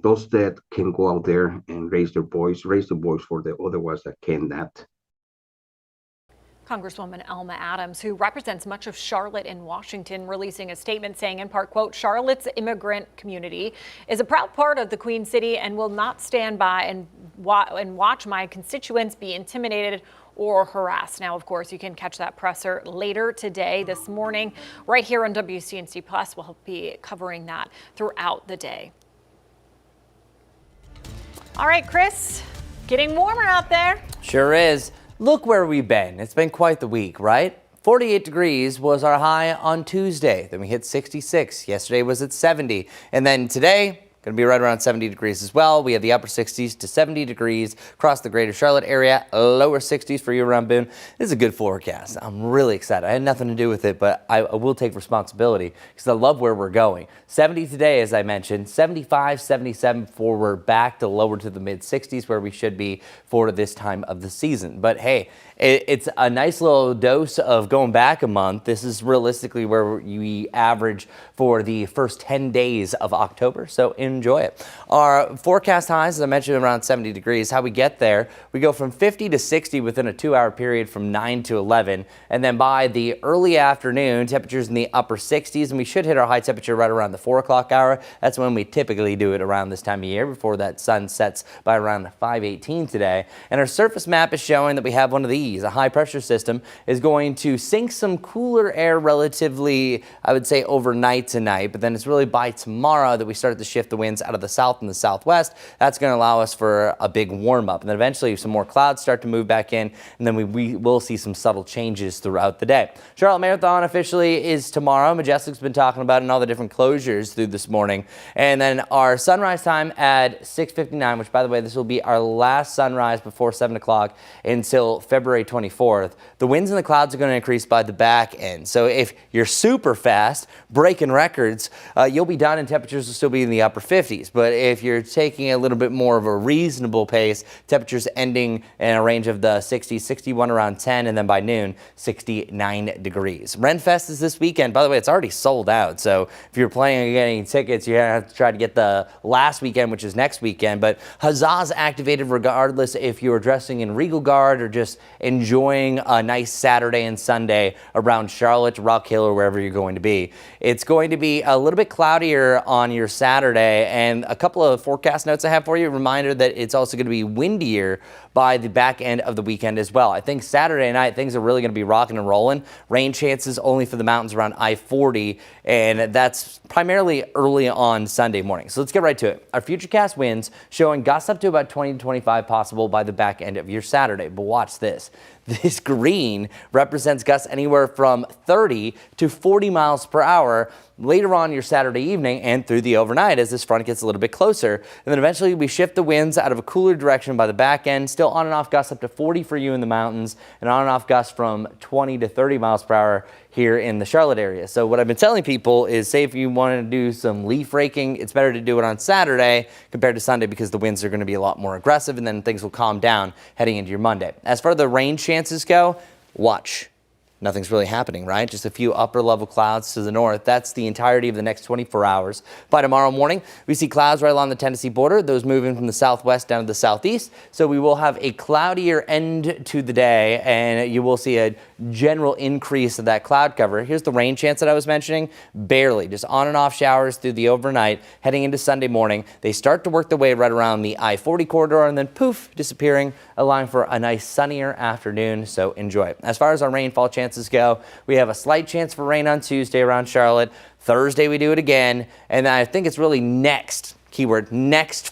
Those that can go out there and raise the voice for the other ones that cannot. Congresswoman Elma Adams, who represents much of Charlotte and Washington, releasing a statement saying, in part, quote, Charlotte's immigrant community is a proud part of the Queen City and will not stand by and watch my constituents be intimidated or harassed. Now, of course, you can catch that presser later today, this morning, right here on WCNC Plus. We'll be covering that throughout the day. All right, Chris, getting warmer out there. Sure is. Look where we've been. It's been quite the week, right? 48 degrees was our high on Tuesday. Then we hit 66. Yesterday was at 70. And then today, going to be right around 70 degrees as well. We have the upper 60s to 70 degrees across the greater Charlotte area, lower 60s for you around Boone. This is a good forecast. I'm really excited. I had nothing to do with it, but I will take responsibility because I love where we're going. 70 today, as I mentioned, 75, 77 before we're back to lower to the mid 60s where we should be for this time of the season. But hey, it's a nice little dose of going back a month. This is realistically where we average for the first 10 days of October, so enjoy it. Our forecast highs, as I mentioned, around 70 degrees. How we get there, we go from 50 to 60 within a 2-hour period from 9 to 11, and then by the early afternoon, temperatures in the upper 60s, and we should hit our high temperature right around the 4 o'clock hour. That's when we typically do it around this time of year before that sun sets by around 5:18 today. And our surface map is showing that we have one of these. A high pressure system is going to sink some cooler air relatively, I would say, overnight tonight, but then it's really by tomorrow that we start to shift the winds out of the south and the southwest. That's going to allow us for a big warm up, and then eventually some more clouds start to move back in, and then we will see some subtle changes throughout the day. Charlotte Marathon officially is tomorrow. Majestic's been talking about it and all the different closures through this morning, and then our sunrise time at 6:59, which, by the way, this will be our last sunrise before 7 o'clock until February 24th. The winds and the clouds are going to increase by the back end. So if you're super fast, breaking records, you'll be done and temperatures will still be in the upper 50s. But if you're taking a little bit more of a reasonable pace, temperatures ending in a range of the 60s, 61 around 10, and then by noon, 69 degrees. Renfest is this weekend. By the way, it's already sold out. So if you're planning on getting tickets, you're going to have to try to get the last weekend, which is next weekend. But huzzahs activated regardless if you're dressing in Regal Guard or just enjoying a nice Saturday and Sunday around Charlotte, Rock Hill, or wherever you're going to be. It's going to be a little bit cloudier on your Saturday, and a couple of forecast notes I have for you. A reminder that it's also going to be windier by the back end of the weekend as well. I think Saturday night things are really going to be rocking and rolling. Rain chances only for the mountains around I-40, and that's primarily early on Sunday morning. So let's get right to it. Our futurecast winds showing gusts up to about 20 to 25 possible by the back end of your Saturday. But watch this. This green represents gusts anywhere from 30 to 40 miles per hour later on your Saturday evening and through the overnight as this front gets a little bit closer. And then eventually we shift the winds out of a cooler direction by the back end. Still on and off gusts up to 40 for you in the mountains, and on and off gusts from 20 to 30 miles per hour here in the Charlotte area. So what I've been telling people is, say if you want to do some leaf raking, it's better to do it on Saturday compared to Sunday because the winds are going to be a lot more aggressive, and then things will calm down heading into your Monday. As far as the rain chances go, watch. Nothing's really happening, right? Just a few upper level clouds to the north. That's the entirety of the next 24 hours. By tomorrow morning, we see clouds right along the Tennessee border, those moving from the southwest down to the southeast. So we will have a cloudier end to the day, and you will see a general increase of that cloud cover. Here's the rain chance that I was mentioning. Barely, just on and off showers through the overnight, heading into Sunday morning. They start to work their way right around the I-40 corridor and then poof, disappearing, allowing for a nice sunnier afternoon. So enjoy it. As far as our rainfall chance chances go. We have a slight chance for rain on Tuesday around Charlotte. Thursday we do it again, and I think it's really next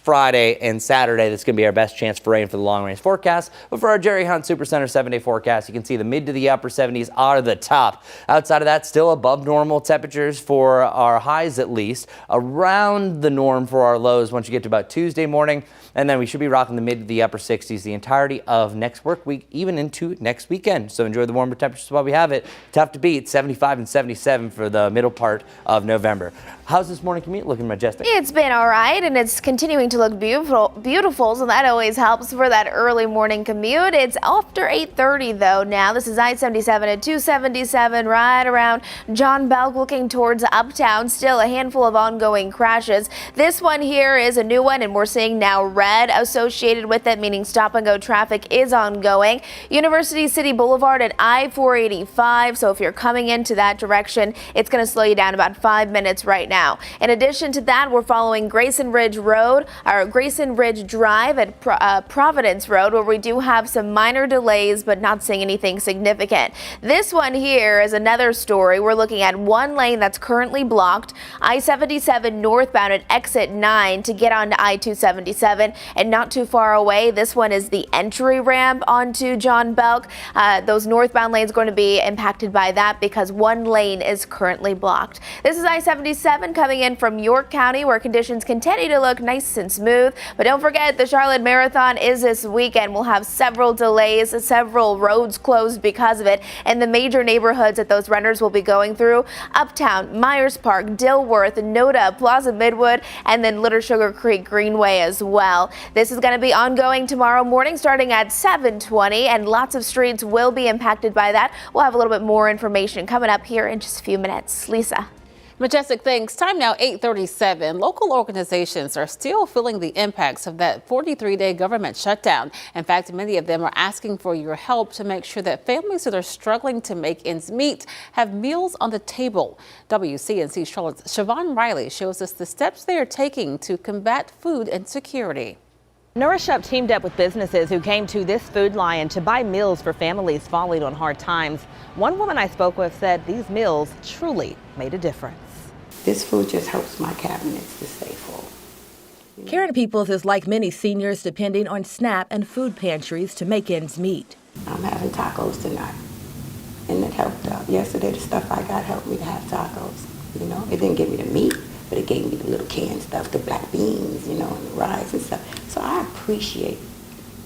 Friday and Saturday that's going to be our best chance for rain for the long range forecast. But for our Jerry Hunt Supercenter 7-day forecast, you can see the mid to the upper 70s are the top. Outside of that, still above normal temperatures for our highs, at least around the norm for our lows once you get to about Tuesday morning. And then we should be rocking the mid to the upper 60s the entirety of next work week, even into next weekend. So enjoy the warmer temperatures while we have it. Tough to beat, 75 and 77 for the middle part of November. How's this morning commute looking, Majestic? It's been all right, and it's continuing to look beautiful, so that always helps for that early morning commute. It's after 8:30 though now. This is I-77 at 277 right around John Belk looking towards Uptown. Still a handful of ongoing crashes. This one here is a new one, and we're seeing now red associated with it, meaning stop and go traffic is ongoing. University City Boulevard at I-485, so if you're coming into that direction, it's going to slow you down about 5 minutes right now. In addition to that, we're following Grayson Ridge Road, or Grayson Ridge Drive at Providence Road, where we do have some minor delays, but not seeing anything significant. This one here is another story. We're looking at one lane that's currently blocked, I-77 northbound at exit 9 to get onto I-277, and not too far away, this one is the entry ramp onto John Belk. Those northbound lanes are going to be impacted by that because one lane is currently blocked. This is I-77 coming in from York County, where conditions continue to look nice and smooth. But don't forget, the Charlotte Marathon is this weekend. We'll have several delays, several roads closed because of it, and the major neighborhoods that those runners will be going through: Uptown, Myers Park, Dilworth, Noda, Plaza Midwood, and then Little Sugar Creek Greenway as well. This is going to be ongoing tomorrow morning starting at 7:20, and lots of streets will be impacted by that. We'll have a little bit more information coming up here in just a few minutes. Lisa. Majestic, thanks. Time now 8:37. Local organizations are still feeling the impacts of that 43-day government shutdown. In fact, many of them are asking for your help to make sure that families that are struggling to make ends meet have meals on the table. WCNC Charlotte's Siobhan Riley shows us the steps they are taking to combat food insecurity. Nourish Up teamed up with businesses who came to this food lion to buy meals for families falling on hard times. One woman I spoke with said these meals truly made a difference. This food just helps my cabinets to stay full. Karen Peoples is like many seniors depending on SNAP and food pantries to make ends meet. I'm having tacos tonight, and it helped out. Yesterday, the stuff I got helped me to have tacos. You know, it didn't give me the meat, but it gave me the little canned stuff, the black beans, you know, and the rice and stuff. So I appreciate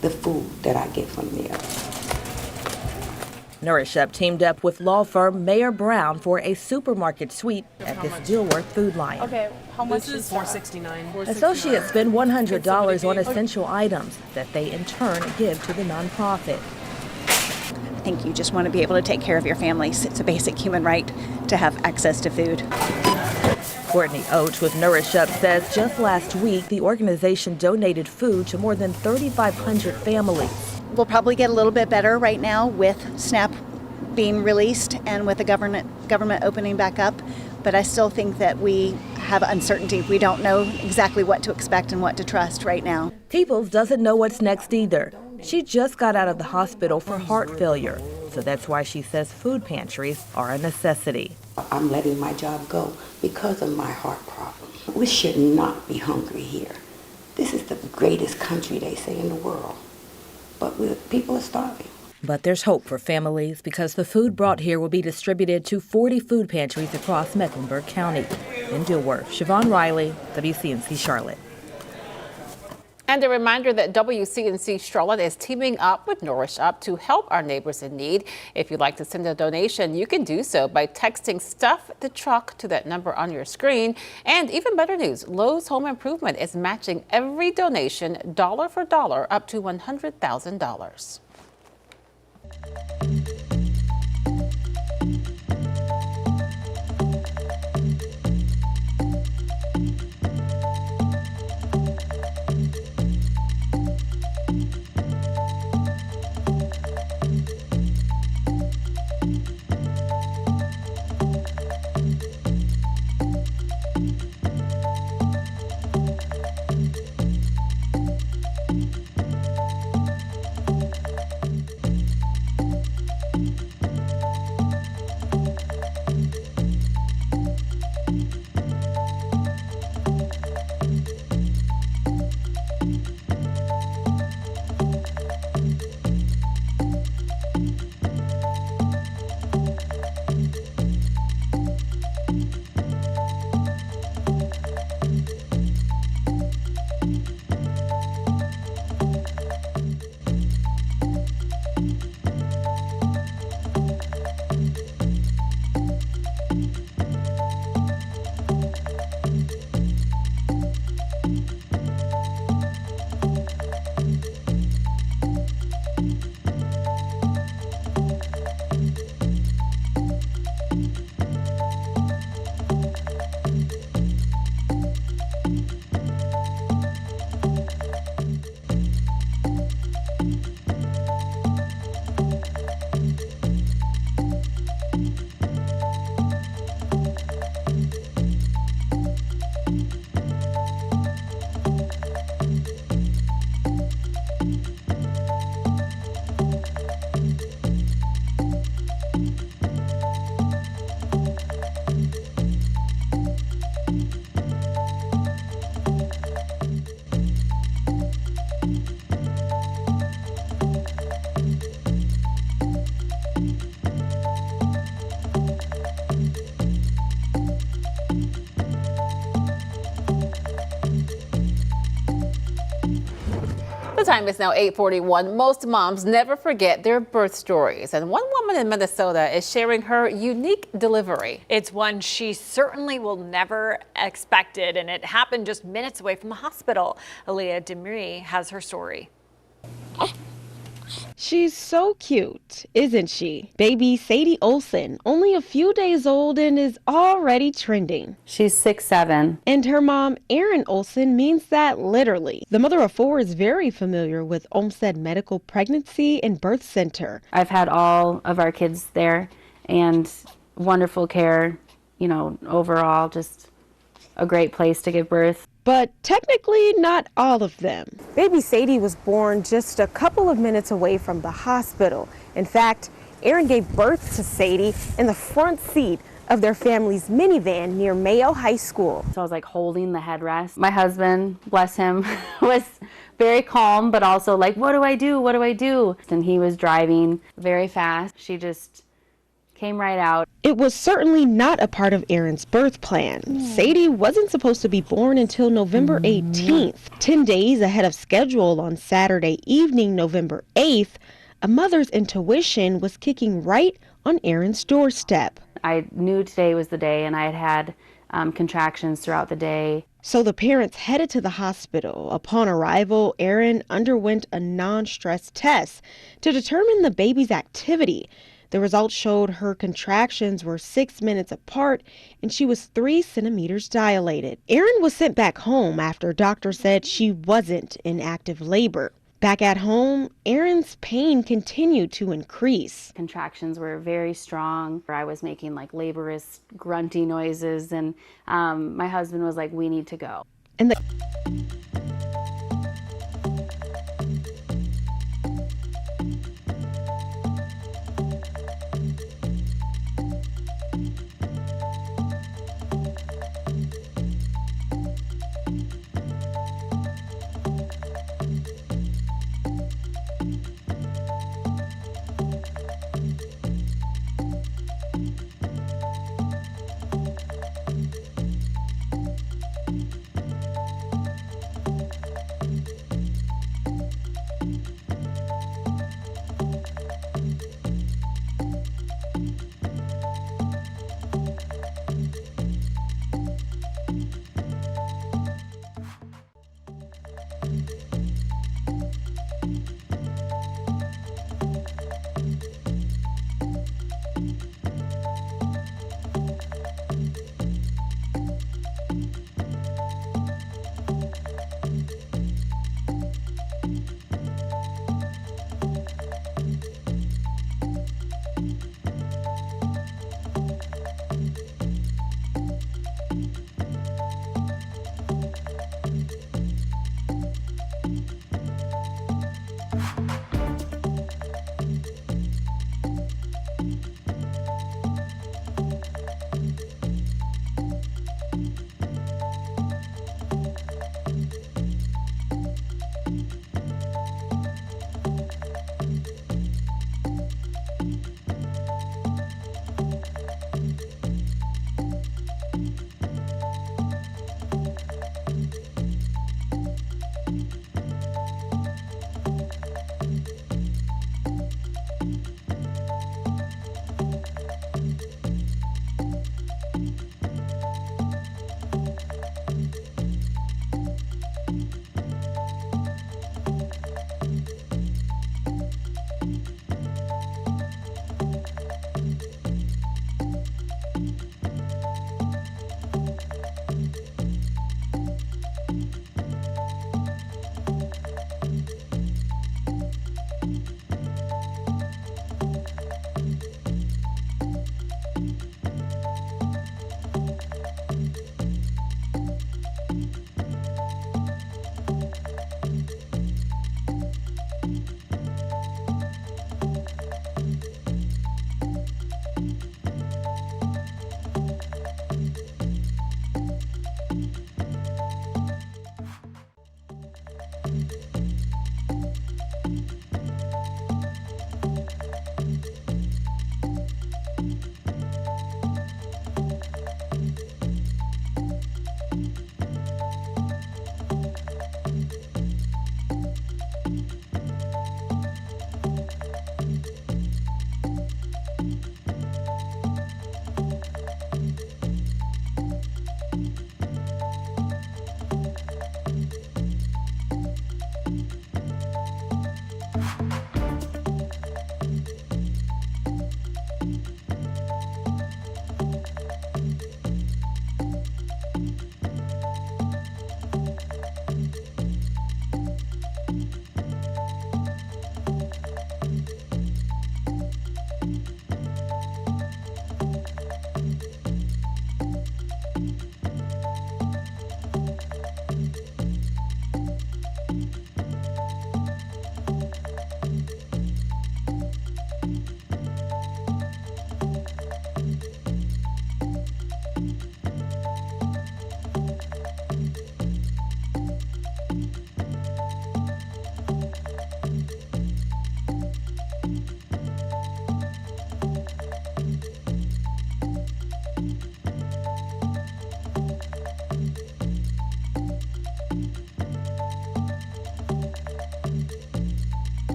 the food that I get from there. Nourish Up teamed up with law firm Mayer Brown for a supermarket suite at this Dilworth food line. Okay, how much is $4.69? Associates spend $100 on essential items that they in turn give to the nonprofit. I think you just want to be able to take care of your families. It's a basic human right to have access to food. Courtney Oates with Nourish Up says just last week the organization donated food to more than 3,500 families. We'll probably get a little bit better right now with SNAP being released and with the government opening back up, but I still think that we have uncertainty. We don't know exactly what to expect and what to trust right now. Peoples doesn't know what's next either. She just got out of the hospital for heart failure, so that's why she says food pantries are a necessity. I'm letting my job go because of my heart problem. We should not be hungry here. This is the greatest country, they say, in the world. But people are starving. But there's hope for families because the food brought here will be distributed to 40 food pantries across Mecklenburg County. In Dilworth, Siobhan Riley, WCNC Charlotte. And a reminder that WCNC Charlotte is teaming up with Nourish Up to help our neighbors in need. If you'd like to send a donation, you can do so by texting Stuff the Truck to that number on your screen. And even better news, Lowe's Home Improvement is matching every donation dollar for dollar up to $100,000. time is now 8:41. Most moms never forget their birth stories, and one woman in Minnesota is sharing her unique delivery. It's one she certainly will never expected, and it happened just minutes away from the hospital. Aaliyah Demiri has her story. She's so cute, isn't she? Baby Sadie Olson, only a few days old and is already trending. She's 6'7". And her mom, Erin Olson, means that literally. The mother of 4 is very familiar with Olmsted Medical Pregnancy and Birth Center. I've had all of our kids there and wonderful care, you know, overall just a great place to give birth. But technically not all of them. Baby Sadie was born just a couple of minutes away from the hospital. In fact, Erin gave birth to Sadie in the front seat of their family's minivan near Mayo High School. So I was like holding the headrest. My husband, bless him, was very calm, but also like, what do I do? What do I do? And he was driving very fast. She just came right out. It was certainly not a part of Erin's birth plan. Sadie wasn't supposed to be born until November 18th, 10 days ahead of schedule. On Saturday evening, November 8th, a mother's intuition was kicking right on Erin's doorstep. I knew today was the day, and I had contractions throughout the day. So the parents headed to the hospital. Upon arrival, Erin underwent a non-stress test to determine the baby's activity. The results showed her contractions were 6 minutes apart and she was 3 centimeters dilated. Erin was sent back home after doctors said she wasn't in active labor. Back at home, Erin's pain continued to increase. Contractions were very strong. I was making like laborious, grunty noises, and my husband was like, we need to go. And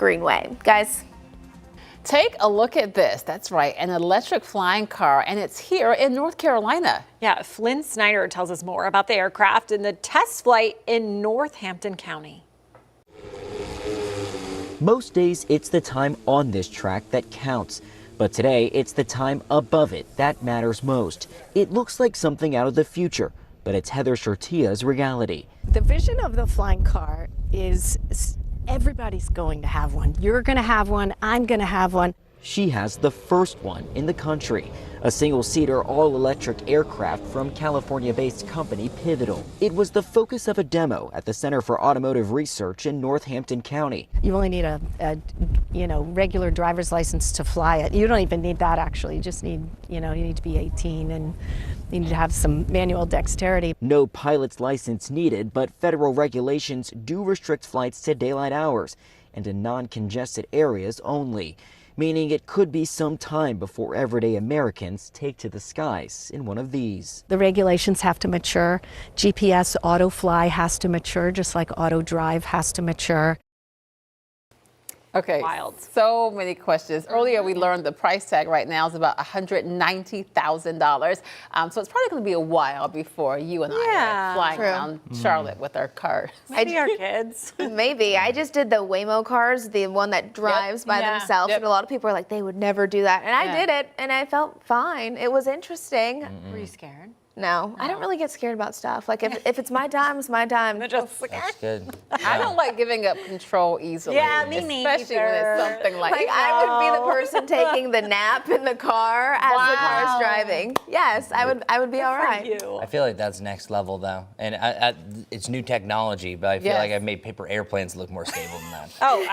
Greenway. Guys. Take a look at this. That's right, an electric flying car, and it's here in North Carolina. Yeah, Flynn Snyder tells us more about the aircraft and the test flight in Northampton County. Most days, it's the time on this track that counts. But today, it's the time above it that matters most. It looks like something out of the future, but it's Heather Shortia's reality. The vision of the flying car is everybody's going to have one. You're going to have one. I'm going to have one. She has the first one in the country, a single-seater, all-electric aircraft from California-based company Pivotal. It was the focus of a demo at the Center for Automotive Research in Northampton County. You only need a regular driver's license to fly it. You don't even need that, actually. You just need, you need to be 18 and you need to have some manual dexterity. No pilot's license needed, but federal regulations do restrict flights to daylight hours and in non-congested areas only, meaning it could be some time before everyday Americans take to the skies in one of these. The regulations have to mature. GPS auto fly has to mature, just like auto drive has to mature. Okay, so many questions. Earlier, we learned the price tag right now is about $190,000. So it's probably going to be a while before you and I are flying around Charlotte with our cars. Maybe our kids. Maybe. I just did the Waymo cars, the one that drives by themselves. And a lot of people are like, they would never do that. And I did it, and I felt fine. It was interesting. Were you scared? No, I don't really get scared about stuff. Like, if it's my time, it's my time. That's good. I don't like giving up control easily. Yeah, me neither. Especially when it's something like I would be the person taking the nap in the car as the car's driving. Yes, I would be all right. I feel like that's next level, though. And it's new technology, but I feel like I've made paper airplanes look more stable than that. Oh,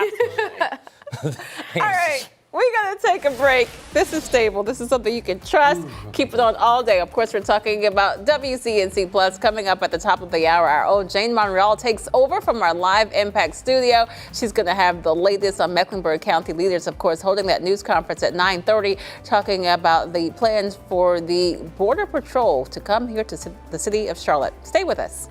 absolutely. All right. We're going to take a break. This is stable. This is something you can trust. Keep it on all day. Of course, we're talking about WCNC Plus coming up at the top of the hour. Our own Jane Monreal takes over from our live Impact studio. She's going to have the latest on Mecklenburg County leaders, of course, holding that news conference at 9:30, talking about the plans for the Border Patrol to come here to the city of Charlotte. Stay with us.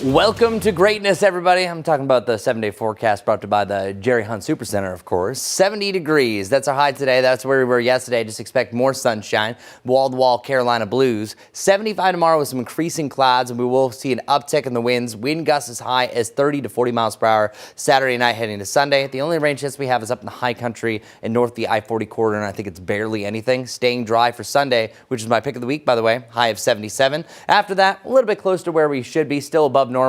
Welcome to greatness, everybody. I'm talking about the 7-day forecast brought to you by the Jerry Hunt Supercenter, of course. 70 degrees. That's our high today. That's where we were yesterday. Just expect more sunshine. Wall-to-wall Carolina blues. 75 tomorrow with some increasing clouds, and we will see an uptick in the winds. Wind gusts as high as 30 to 40 miles per hour Saturday night heading to Sunday. The only rain chance we have is up in the high country and north the I-40 corridor, and I think it's barely anything. Staying dry for Sunday, which is my pick of the week, by the way. High of 77. After that, a little bit close to where we should be, still above normal,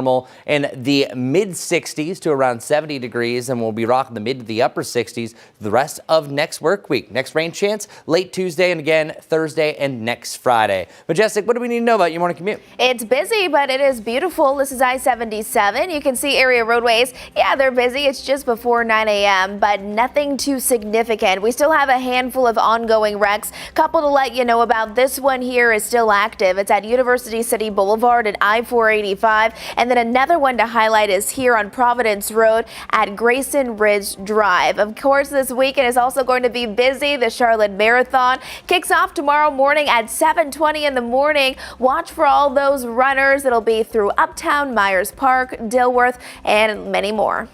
in the mid 60s to around 70 degrees, and we'll be rocking the mid to the upper 60s the rest of next work week. Next rain chance late Tuesday and again Thursday and next Friday. Majestic, what do we need to know about your morning commute? It's busy, but it is beautiful. This is I-77. You can see area roadways. Yeah, they're busy. It's just before 9 a.m., but nothing too significant. We still have a handful of ongoing wrecks. Couple to let you know about. This one here is still active. It's at University City Boulevard at I-485, and then another one to highlight is here on Providence Road at Grayson Ridge Drive. Of course, this weekend is also going to be busy. The Charlotte Marathon kicks off tomorrow morning at 7:20 in the morning. Watch for all those runners. It'll be through Uptown, Myers Park, Dilworth, and many more.